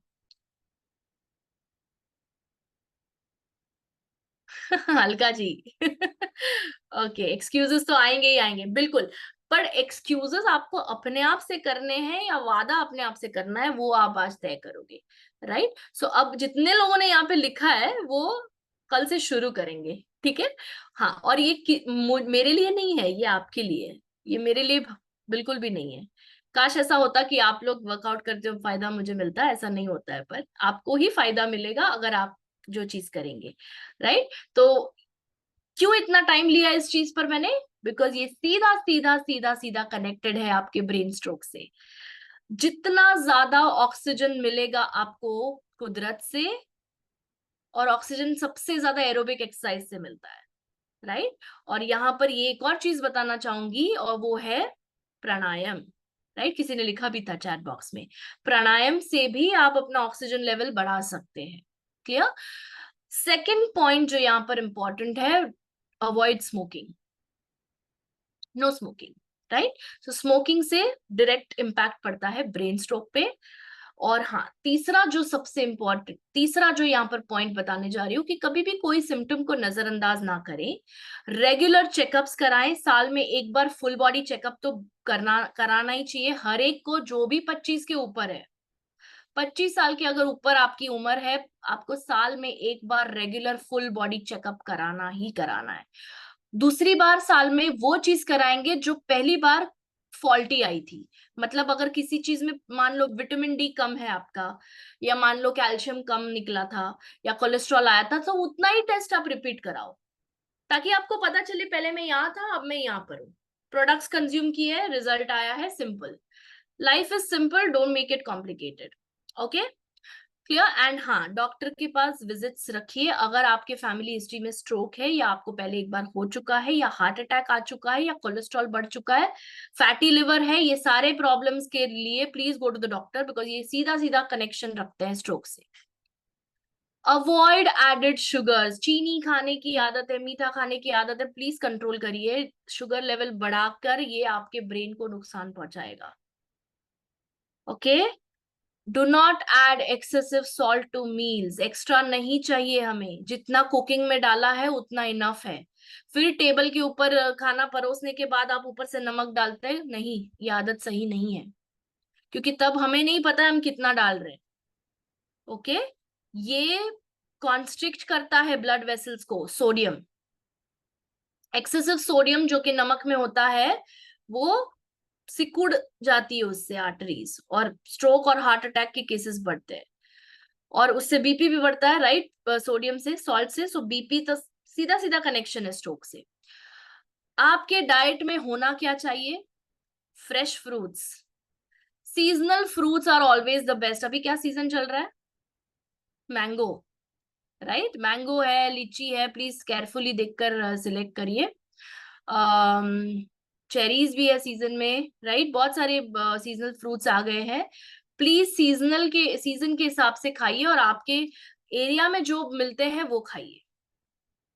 Alka ji, okay, excuses तो आएंगे ही आएंगे, बिल्कुल, पर एक्सक्यूजेस आपको अपने आप से करने हैं या वादा अपने आप से करना है, वो आप आज तय करोगे, राइट। सो अब जितने लोगों ने यहाँ पे लिखा है वो कल से शुरू करेंगे, ठीक है। हाँ, और ये मेरे लिए नहीं है, ये आपके लिए है, ये मेरे लिए बिल्कुल भी नहीं है। काश ऐसा होता कि आप लोग वर्कआउट करते हो फायदा मुझे मिलता है, ऐसा नहीं होता है, पर आपको ही फायदा मिलेगा अगर आप जो चीज करेंगे, राइट। तो क्यों इतना टाइम लिया इस चीज पर मैंने, बिकॉज ये सीधा सीधा सीधा सीधा कनेक्टेड है आपके ब्रेन स्ट्रोक से। जितना ज्यादा ऑक्सीजन मिलेगा आपको कुदरत से, और ऑक्सीजन सबसे ज्यादा एरोबिक एक्सरसाइज से मिलता है, राइट। और यहाँ पर ये एक और चीज बताना चाहूंगी, और वो है प्राणायाम, राइट। किसी ने लिखा भी था चैट बॉक्स में, प्राणायाम से भी आप अपना ऑक्सीजन लेवल बढ़ा सकते हैं। क्लियर। सेकंड पॉइंट जो यहाँ पर इंपॉर्टेंट है, avoid smoking, no smoking, right. So smoking से डायरेक्ट इम्पैक्ट पड़ता है ब्रेन स्ट्रोक पे। और हाँ, तीसरा जो सबसे इम्पोर्टेंट, तीसरा जो यहाँ पर पॉइंट बताने जा रही हूँ कि कभी भी कोई सिम्टम को नजरअंदाज ना करें, रेगुलर चेकअप्स कराएं। साल में एक बार फुल बॉडी चेकअप तो कराना ही चाहिए हर एक को, जो भी 25 के ऊपर है। 25 साल के अगर ऊपर आपकी उम्र है, आपको साल में एक बार रेगुलर फुल बॉडी चेकअप कराना ही कराना है। दूसरी बार साल में वो चीज कराएंगे जो पहली बार फॉल्टी आई थी। मतलब अगर किसी चीज में मान लो विटामिन डी कम है आपका, या मान लो कैल्शियम कम निकला था, या कोलेस्ट्रॉल आया था, तो उतना ही टेस्ट आप रिपीट कराओ, ताकि आपको पता चले पहले मैं यहाँ था अब मैं यहाँ पर हूँ। प्रोडक्ट्स कंज्यूम किए, रिजल्ट आया है, simple. Life is simple, don't make it complicated. Okay, clear. And हाँ, डॉक्टर के पास विजिट्स रखिए अगर आपके फैमिली हिस्ट्री में स्ट्रोक है, या आपको पहले एक बार हो चुका है, या हार्ट अटैक आ चुका है, या कोलेस्ट्रॉल बढ़ चुका है, फैटी लिवर है, ये सारे प्रॉब्लम्स के लिए please go to the doctor, because ये सीधा सीधा कनेक्शन रखते हैं स्ट्रोक से। अवॉइड एडेड शुगर्स, चीनी खाने की आदत है, मीठा खाने की आदत है, प्लीज कंट्रोल करिए। शुगर लेवल बढ़ाकर ये आपके ब्रेन को नुकसान पहुंचाएगा। Okay. Do not add excessive salt two meals, extra नहीं चाहिए हमें, जितना कुकिंग में डाला है उतना इनफ है। फिर टेबल के ऊपर खाना परोसने के बाद आप ऊपर से नमक डालते हैं, नहीं, ये आदत सही नहीं है, क्योंकि तब हमें नहीं पता हम कितना डाल रहे हैं। ओके। ये कॉन्स्ट्रिक्ट करता है ब्लड वेसल्स को, सोडियम, एक्सेसिव सोडियम जो कि नमक में होता है, वो सिकुड़ जाती है उससे आर्टरीज, और स्ट्रोक और हार्ट अटैक के केसेस बढ़ते हैं। और उससे बीपी भी बढ़ता है, राइट, सोडियम से, सॉल्ट से। सो बीपी तो सीधा सीधा कनेक्शन है स्ट्रोक से। आपके डाइट में होना क्या चाहिए, fresh fruits, seasonal fruits are always the best. अभी क्या सीजन चल रहा है, मैंगो, राइट। मैंगो है, लीची है, प्लीज केयरफुली देखकर सिलेक्ट करिए। चेरीज भी है सीजन में, राइट। बहुत सारे सीजनल फ्रूट्स आ गए हैं। प्लीज सीजनल के, सीजन के हिसाब से खाइए, और आपके एरिया में जो मिलते हैं वो खाइए।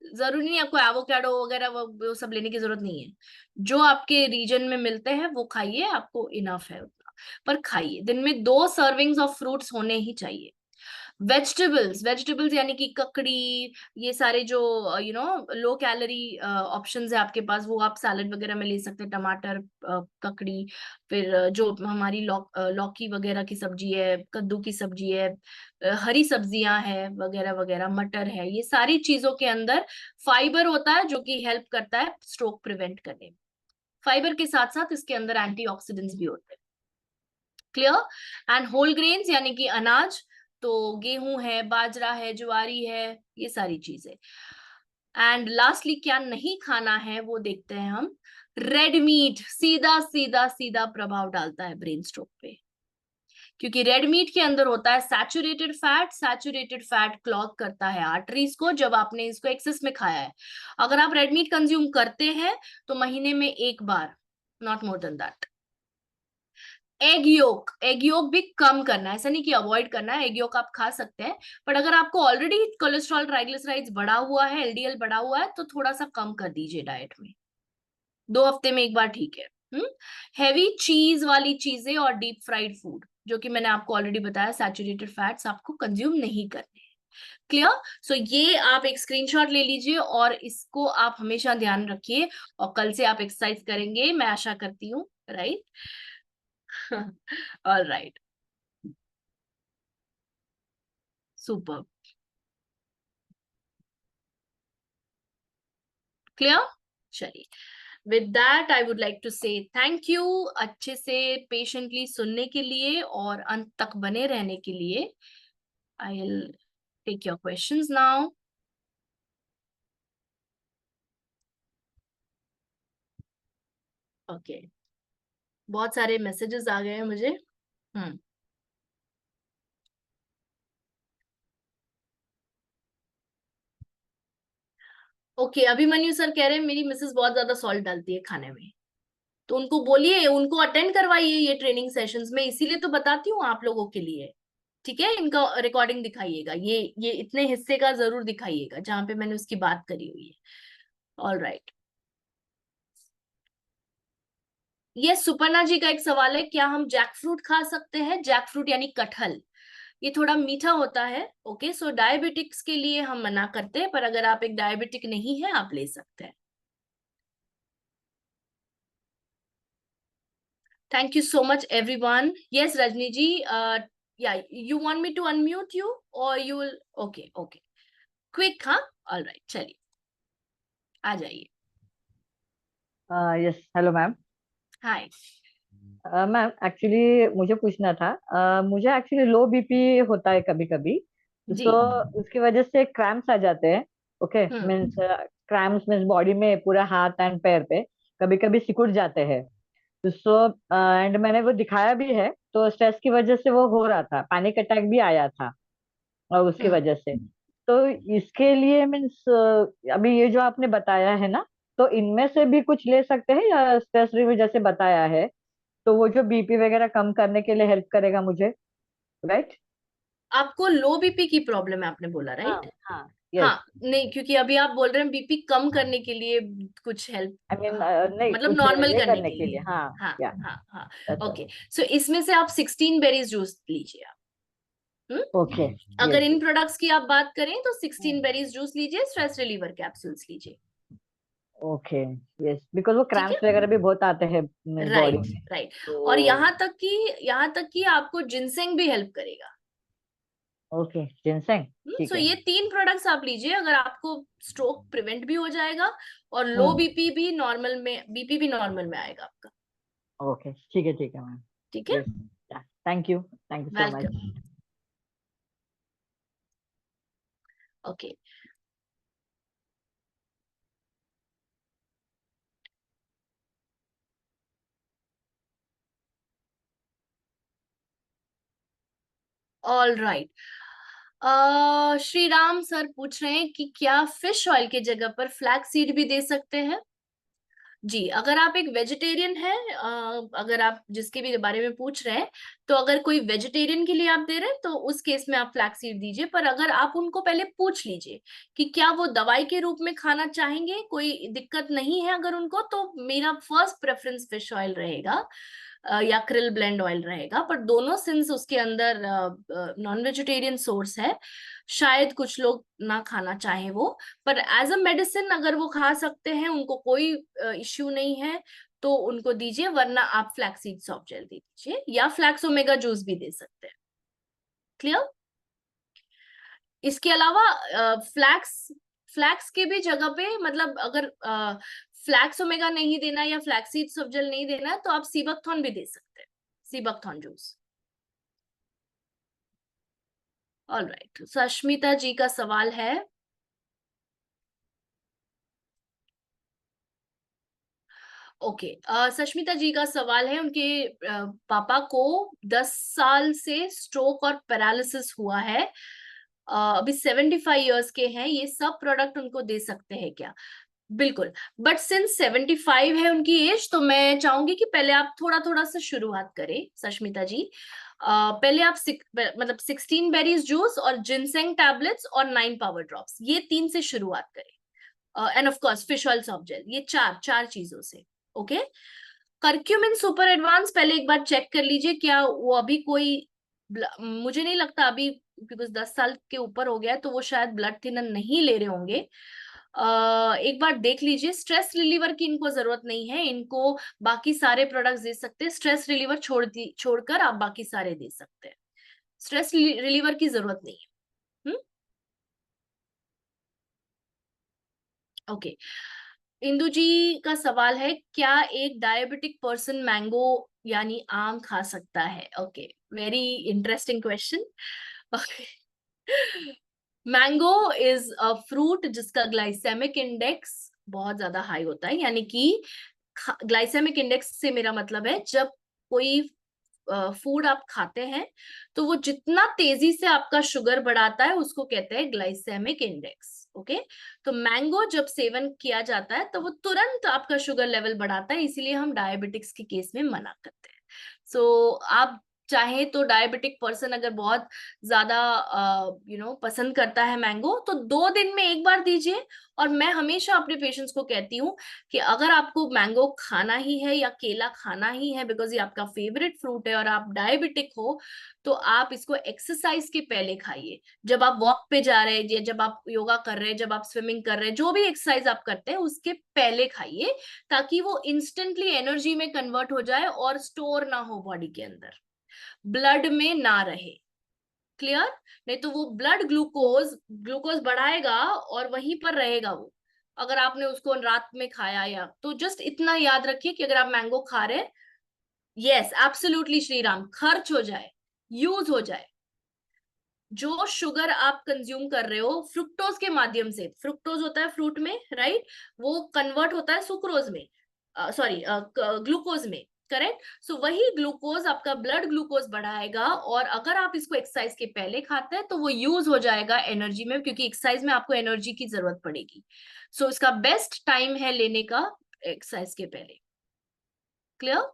जरूरी नहीं आपको एवोकाडो वगैरह वो सब लेने की जरूरत नहीं है। जो आपके रीजन में मिलते हैं वो खाइए, आपको इनफ है उतना, पर खाइए। दिन में 2 सर्विंग्स ऑफ फ्रूट्स होने ही चाहिए। वेजिटेबल्स, वेजिटेबल्स यानी कि ककड़ी, ये सारे जो लो कैलोरी ऑप्शंस है आपके पास, वो आप सैलेड वगैरह में ले सकते हैं। टमाटर, ककड़ी, फिर जो हमारी लौकी वगैरह की सब्जी है, कद्दू की सब्जी है, हरी सब्जियां हैं वगैरह वगैरह, मटर है, ये सारी चीजों के अंदर फाइबर होता है जो कि हेल्प करता है स्ट्रोक प्रिवेंट करने में। फाइबर के साथ साथ इसके अंदर एंटीऑक्सीडेंट्स भी होते हैं। क्लियर। एंड होल ग्रेन्स यानी कि अनाज, तो गेहूं है, बाजरा है, ज्वारी है, ये सारी चीजें। एंड लास्टली क्या नहीं खाना है वो देखते हैं हम। रेड मीट सीधा सीधा सीधा प्रभाव डालता है ब्रेन स्ट्रोक पे, क्योंकि रेड मीट के अंदर होता है saturated fat. Saturated fat clog करता है आर्टरीज को, जब आपने इसको एक्सेस में खाया है। अगर आप रेड मीट कंज्यूम करते हैं तो महीने में एक बार, not more than that. Egg yolk, egg yolk भी कम करना है, ऐसा नहीं कि अवॉइड करना है, एग योक आप खा सकते हैं। बट अगर आपको ऑलरेडी कोलेस्ट्रॉल, ट्राइग्लिसराइड्स बढ़ा हुआ है, एलडीएल बढ़ा हुआ है, तो थोड़ा सा कम कर दीजिए डाइट में, 2 हफ्ते में एक बार ठीक है। हैवी चीज वाली चीजें और डीप फ्राइड फूड, जो कि मैंने आपको ऑलरेडी बताया, सैचुरेटेड फैट्स आपको कंज्यूम नहीं करने। क्लियर। सो ये आप एक स्क्रीनशॉट ले लीजिए और इसको आप हमेशा ध्यान रखिए, और कल से आप एक्सरसाइज करेंगे, मैं आशा करती हूँ, right. All right, super, clear. चलिए, with that I would like to say thank you, अच्छे से पेशेंटली सुनने के लिए और अंत तक बने रहने के लिए। I will take your questions now. Okay, बहुत सारे मैसेजेस आ गए हैं मुझे। ओके, अभिमन्यु सर कह रहे हैं मेरी मिसेस बहुत ज्यादा सॉल्ट डालती है खाने में, तो उनको बोलिए, उनको अटेंड करवाइए ये ट्रेनिंग सेशंस में, इसीलिए तो बताती हूँ आप लोगों के लिए। ठीक है, इनका रिकॉर्डिंग दिखाइएगा, ये इतने हिस्से का जरूर दिखाइएगा जहां पे मैंने उसकी बात करी हुई है। ऑल राइट, ये सुपर्णा जी का एक सवाल है, क्या हम जैक फ्रूट खा सकते हैं? जैक फ्रूट यानी कटहल, ये थोड़ा मीठा होता है। ओके, सो डायबिटिक्स के लिए हम मना करते हैं, पर अगर आप एक डायबिटिक नहीं है आप ले सकते हैं। Thank you so much, everyone. Yes, Rajni ji. Yeah, you want me to unmute you or you will? Okay, okay. Quick, हाँ? All right, चलिए, आ जाइए। Yes, hello ma'am. Hi. Ma'am actually मुझे पूछना था, मुझे एक्चुअली लो बीपी होता है कभी कभी। जी। सो उसकी वजह से क्रैम्प्स आ जाते हैं। ओके, हम्म। मीन्स क्रैम्प्स मीन्स बॉडी में पूरा हाथ एंड पैर पे कभी कभी सिकुड़ जाते हैं। सो एंड मैंने वो दिखाया भी है, तो स्ट्रेस की वजह से वो हो रहा था, पैनिक अटैक भी आया था और उसकी हम्म। वजह से। तो इसके लिए मीन्स अभी ये जो आपने बताया है ना, तो इनमें से भी कुछ ले सकते हैं या स्ट्रेस रिलीव जैसे बताया है, तो वो जो बीपी वगैरह कम करने के लिए हेल्प करेगा मुझे, राइट? आपको लो बीपी की प्रॉब्लम है आपने बोला, हाँ राइट? हाँ, हाँ, यस। नहीं, क्योंकि अभी आप बोल रहे हैं बीपी कम करने के लिए कुछ हेल्प, आई मीन नहीं, मतलब कुछ नॉर्मल ये करने करने के के लिए। लिए, हाँ। हाँ, या हाँ, हाँ। That's okay, all. सो इसमें से आप 16 बेरीज जूस लीजिए आप। ओके, अगर यस। इन प्रोडक्ट्स की आप बात करें तो 16 बेरीज जूस लीजिए, स्ट्रेस रिलीवर कैप्सूल्स लीजिए। ओके, यस, बिकॉज वो ठीक है, क्रैम्प्स वगैरह भी बहुत आते हैं बॉडी राइट, में। राइट। और तो यहाँ तक कि आपको जिनसेंग भी हेल्प करेगा। ओके, जिनसेंग, ठीक सो है। ये 3 प्रोडक्ट्स आप लीजिए, अगर आपको स्ट्रोक प्रिवेंट भी हो जाएगा और लो हम्म। बीपी भी नॉर्मल में, बीपी भी नॉर्मल में आएगा आपका। ओके, ठीक है मैम। ठीक है, yes, thank you so welcome. Much. Okay, all right. Shri Ram sir पूछ रहे हैं कि क्या फिश ऑयल की जगह पर फ्लैक्स सीड भी दे सकते हैं? जी, अगर आप एक वेजिटेरियन है, अगर आप जिसके भी बारे में पूछ रहे हैं, तो अगर कोई वेजिटेरियन के लिए आप दे रहे हैं तो उस केस में आप फ्लैक्स सीड दीजिए, पर अगर आप उनको पहले पूछ लीजिए कि क्या वो दवाई के रूप में खाना चाहेंगे, कोई दिक्कत नहीं है अगर उनको, तो मेरा फर्स्ट प्रेफरेंस फिश ऑयल रहेगा, या क्रिल ब्लेंड ऑयल रहेगा। पर दोनों सिंस उसके अंदर नॉन वेजिटेरियन सोर्स है, शायद कुछ लोग ना खाना चाहे वो, पर एज अ मेडिसिन अगर वो खा सकते हैं, उनको कोई इश्यू नहीं है, तो उनको दीजिए, वरना आप फ्लैक्सीड सॉफ्ट जेल दे दीजिए या फ्लैक्स ओमेगा जूस भी दे सकते हैं। क्लियर? इसके अलावा फ्लैक्स फ्लैक्स के भी जगह पे, मतलब अगर फ्लैक्स ओमेगा नहीं देना या फ्लैक्सीड सॉफ्ट जेल नहीं देना, तो आप सीबकथॉर्न भी दे सकते हैं, सीबकथॉर्न जूस। ऑल राइट, सश्मिता जी का सवाल है। ओके, सश्मिता जी का सवाल है, उनके पापा को 10 साल से स्ट्रोक और पैरालिसिस हुआ है, अभी 75 इयर्स के हैं, ये सब प्रोडक्ट उनको दे सकते हैं क्या? बिल्कुल, बट सिंस 75 है उनकी एज, तो मैं चाहूंगी कि पहले आप थोड़ा थोड़ा सा शुरुआत करें सश्मिता जी। पहले आप मतलब 16 बेरीज जूस और जिनसेंग टैबलेट्स और 9 पावर ड्रॉप्स, ये 3 से शुरुआत करें, end of course fish oil soft jail, ये चार चार चीजों से। ओके, करक्यूमिन सुपर एडवांस पहले एक बार चेक कर लीजिए, क्या वो अभी कोई मुझे नहीं लगता अभी, बिकॉज 10 साल के ऊपर हो गया है, तो वो शायद ब्लड थिनर नहीं ले रहे होंगे। एक बार देख लीजिए, स्ट्रेस रिलीवर की इनको जरूरत नहीं है, इनको बाकी सारे प्रोडक्ट्स दे सकते हैं, स्ट्रेस रिलीवर छोड़कर आप बाकी सारे दे सकते हैं, स्ट्रेस रिलीवर की जरूरत नहीं है। ओके, इंदु जी का सवाल है, क्या एक डायबिटिक पर्सन मैंगो यानी आम खा सकता है? Okay, very interesting question. Mango is a fruit जिसका ग्लाइसेमिक इंडेक्स बहुत ज्यादा हाई होता है, यानी कि ग्लाइसेमिक इंडेक्स से मेरा मतलब है जब कोई फूड आप खाते हैं तो वो जितना तेजी से आपका शुगर बढ़ाता है उसको कहते हैं ग्लाइसेमिक इंडेक्स। ओके, तो मैंगो जब सेवन किया जाता है तो वो तुरंत आपका शुगर लेवल बढ़ाता है, इसीलिए हम डायबिटिक्स के केस में मना करते हैं। सो आप चाहे तो डायबिटिक पर्सन अगर बहुत ज्यादा पसंद करता है मैंगो, तो 2 दिन में एक बार दीजिए। और मैं हमेशा अपने पेशेंट्स को कहती हूँ कि अगर आपको मैंगो खाना ही है या केला खाना ही है बिकॉज ये आपका फेवरेट फ्रूट है और आप डायबिटिक हो, तो आप इसको एक्सरसाइज के पहले खाइए। जब आप वॉक पे जा रहे हैं, जब आप योगा कर रहे हैं, जब आप स्विमिंग कर रहे हैं, जो भी एक्सरसाइज आप करते हैं उसके पहले खाइए, ताकि वो इंस्टेंटली एनर्जी में कन्वर्ट हो जाए और स्टोर ना हो बॉडी के अंदर, ब्लड में ना रहे। क्लियर? नहीं तो वो ब्लड ग्लूकोज ग्लूकोज बढ़ाएगा और वहीं पर रहेगा वो, अगर आपने उसको रात में खाया या तो। जस्ट इतना याद रखिए कि अगर आप मैंगो खा रहे हैं, यस एब्सोल्युटली श्रीराम, खर्च हो जाए, यूज हो जाए, जो शुगर आप कंज्यूम कर रहे हो फ्रुक्टोज के माध्यम से, फ्रुक्टोज होता है फ्रूट में, राइट, वो कन्वर्ट होता है सुक्रोज में, सॉरी ग्लूकोज में, करेक्ट। सो वही ग्लूकोज आपका ब्लड ग्लूकोज बढ़ाएगा, और अगर आप इसको एक्सरसाइज के पहले खाते हैं तो वो यूज हो जाएगा एनर्जी में, क्योंकि एक्सरसाइज में आपको एनर्जी की जरूरत पड़ेगी। सो इसका बेस्ट टाइम है लेने का एक्सरसाइज के पहले। Clear?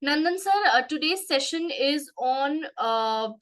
Nandan sir, today's session is on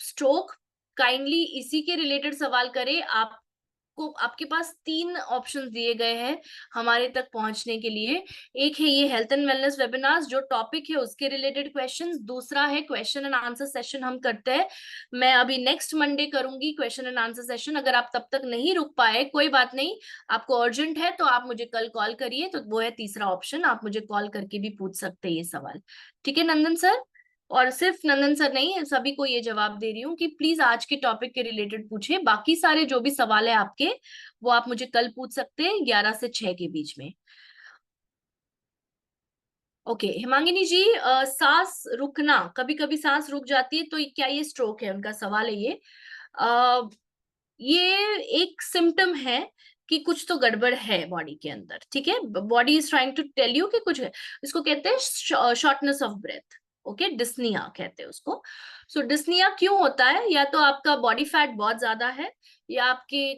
stroke. Kindly इसी के रिलेटेड सवाल करें। आपको, आपके पास 3 ऑप्शंस दिए गए हैं हमारे तक पहुंचने के लिए। एक है ये हेल्थ एंड वेलनेस वेबिनार्स, जो टॉपिक है उसके रिलेटेड क्वेश्चंस। दूसरा है क्वेश्चन एंड आंसर सेशन हम करते हैं। मैं अभी नेक्स्ट मंडे करूंगी क्वेश्चन एंड आंसर सेशन। अगर आप तब तक नहीं रुक पाए, कोई बात नहीं, आपको अर्जेंट है तो आप मुझे कल कॉल करिए, तो वो है तीसरा ऑप्शन, आप मुझे कॉल करके भी पूछ सकते हैं ये सवाल। ठीक है नंदन सर? और सिर्फ नंदन सर नहीं, सभी को ये जवाब दे रही हूँ कि प्लीज आज के टॉपिक के रिलेटेड पूछिए, बाकी सारे जो भी सवाल है आपके वो आप मुझे कल पूछ सकते हैं 11 से 6 के बीच में। ओके हिमांगिनी जी, सांस रुकना, कभी कभी सांस रुक जाती है, तो क्या ये स्ट्रोक है? उनका सवाल है ये। अ, ये एक सिम्टम है कि कुछ तो गड़बड़ है बॉडी के अंदर। ठीक है, body is trying to tell you कि कुछ है। इसको कहते हैं shortness of breath. Okay, dyspnea कहते हैं उसको। सो डिस्निया क्यों होता है? या तो आपका बॉडी फैट बहुत ज्यादा है, या आपके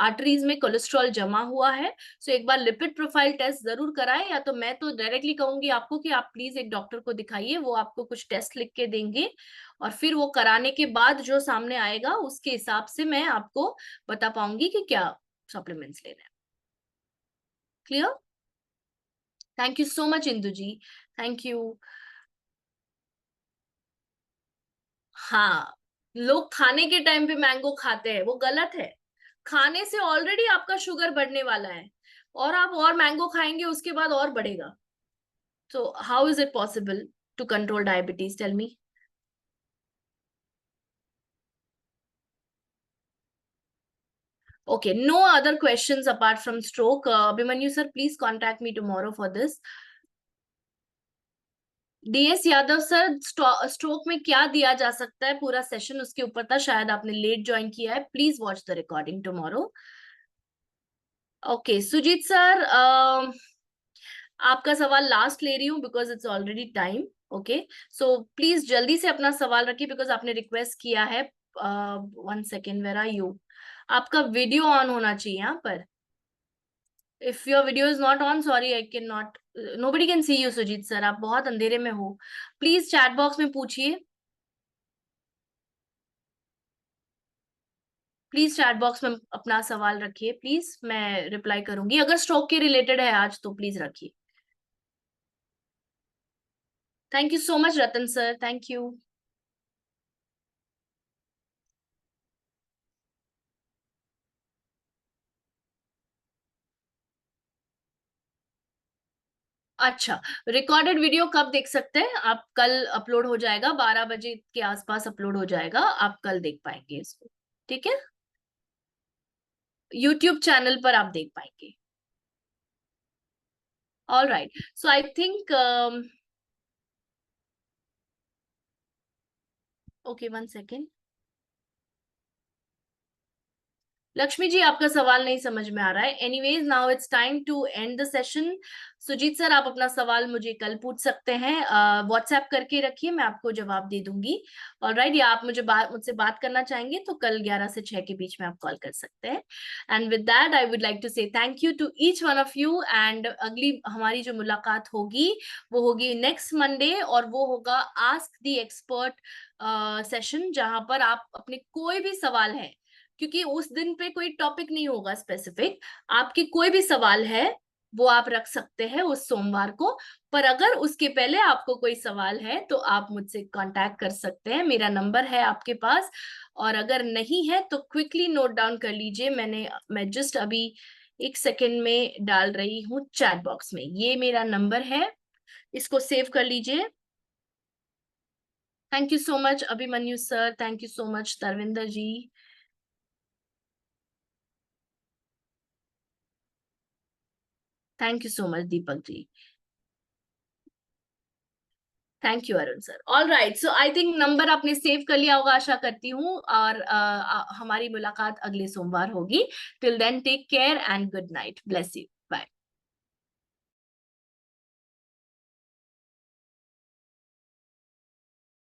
आर्टरीज में कोलेस्ट्रॉल जमा हुआ है। सो एक बार लिपिड प्रोफाइल टेस्ट जरूर कराएं, या तो मैं तो डायरेक्टली कहूंगी आपको कि आप प्लीज एक डॉक्टर को दिखाइए, वो आपको कुछ टेस्ट लिख के देंगे, और फिर वो कराने के बाद जो सामने आएगा उसके हिसाब से मैं आपको बता पाऊंगी कि क्या सप्लीमेंट्स लेना है। Clear? Thank you so much Indu ji, thank you. हाँ, लोग खाने के टाइम पे मैंगो खाते हैं, वो गलत है। खाने से ऑलरेडी आपका शुगर बढ़ने वाला है, और आप और मैंगो खाएंगे उसके बाद और बढ़ेगा। तो how is it possible to control diabetes? Tell me. Okay, no other questions apart from stroke. Abhimanyu sir, please contact me tomorrow for this. DS Yadav sir, stroke में क्या दिया जा सकता है, पूरा सेशन उसके ऊपर था, शायद आपने लेट ज्वाइन किया है, please watch the recording tomorrow. Okay Sujit sir, आपका सवाल लास्ट ले रही हूँ because it's already time. Okay, so please जल्दी से अपना सवाल रखिए बिकॉज आपने रिक्वेस्ट किया है। 1 सेकेंड, वेर आर यू? आपका वीडियो ऑन होना चाहिए यहाँ पर। If your video is not on, sorry I can not, nobody can see you Sujit sir, आप बहुत अंधेरे में हो। प्लीज चैट बॉक्स में पूछिए, प्लीज चैट बॉक्स में अपना सवाल रखिए, प्लीज मैं रिप्लाई करूंगी। अगर स्ट्रोक के रिलेटेड है आज तो प्लीज रखिए। Thank you so much Ratan sir, thank you. अच्छा, रिकॉर्डेड वीडियो कब देख सकते हैं आप? कल अपलोड हो जाएगा, 12 बजे के आसपास अपलोड हो जाएगा, आप कल देख पाएंगे इसको। ठीक है, यूट्यूब चैनल पर आप देख पाएंगे। All right, so I think okay, 1 second. Lakshmi ji, आपका सवाल नहीं समझ में आ रहा है। Anyways, now it's time to end the session. Sujit sir, आप अपना सवाल मुझे कल पूछ सकते हैं, व्हाट्सएप करके रखिए, मैं आपको जवाब दे दूंगी। ऑलराइट, या आप मुझसे बात करना चाहेंगे तो कल 11 से 6 के बीच में आप कॉल कर सकते हैं। And with that I would like to say thank you to each one of you. And अगली हमारी जो मुलाकात होगी वो होगी नेक्स्ट मंडे, और वो होगा आस्क द एक्सपर्ट सेशन, जहां पर आप अपने कोई भी सवाल है, क्योंकि उस दिन पे कोई टॉपिक नहीं होगा स्पेसिफिक, आपके कोई भी सवाल है वो आप रख सकते हैं उस सोमवार को। पर अगर उसके पहले आपको कोई सवाल है तो आप मुझसे कांटेक्ट कर सकते हैं, मेरा नंबर है आपके पास। और अगर नहीं है तो क्विकली नोट डाउन कर लीजिए, मैं जस्ट अभी 1 सेकेंड में डाल रही हूँ चैट बॉक्स में, ये मेरा नंबर है, इसको सेव कर लीजिए। Thank you so much Abhimanyu sir, thank you so much Tarvinder ji, thank you so much Deepak ji, thank you Arun sir. All right, so I think number आपने सेव कर लिया होगा, आशा करती हूँ। और हमारी मुलाकात अगले सोमवार होगी। Till then take care and good night, bless you.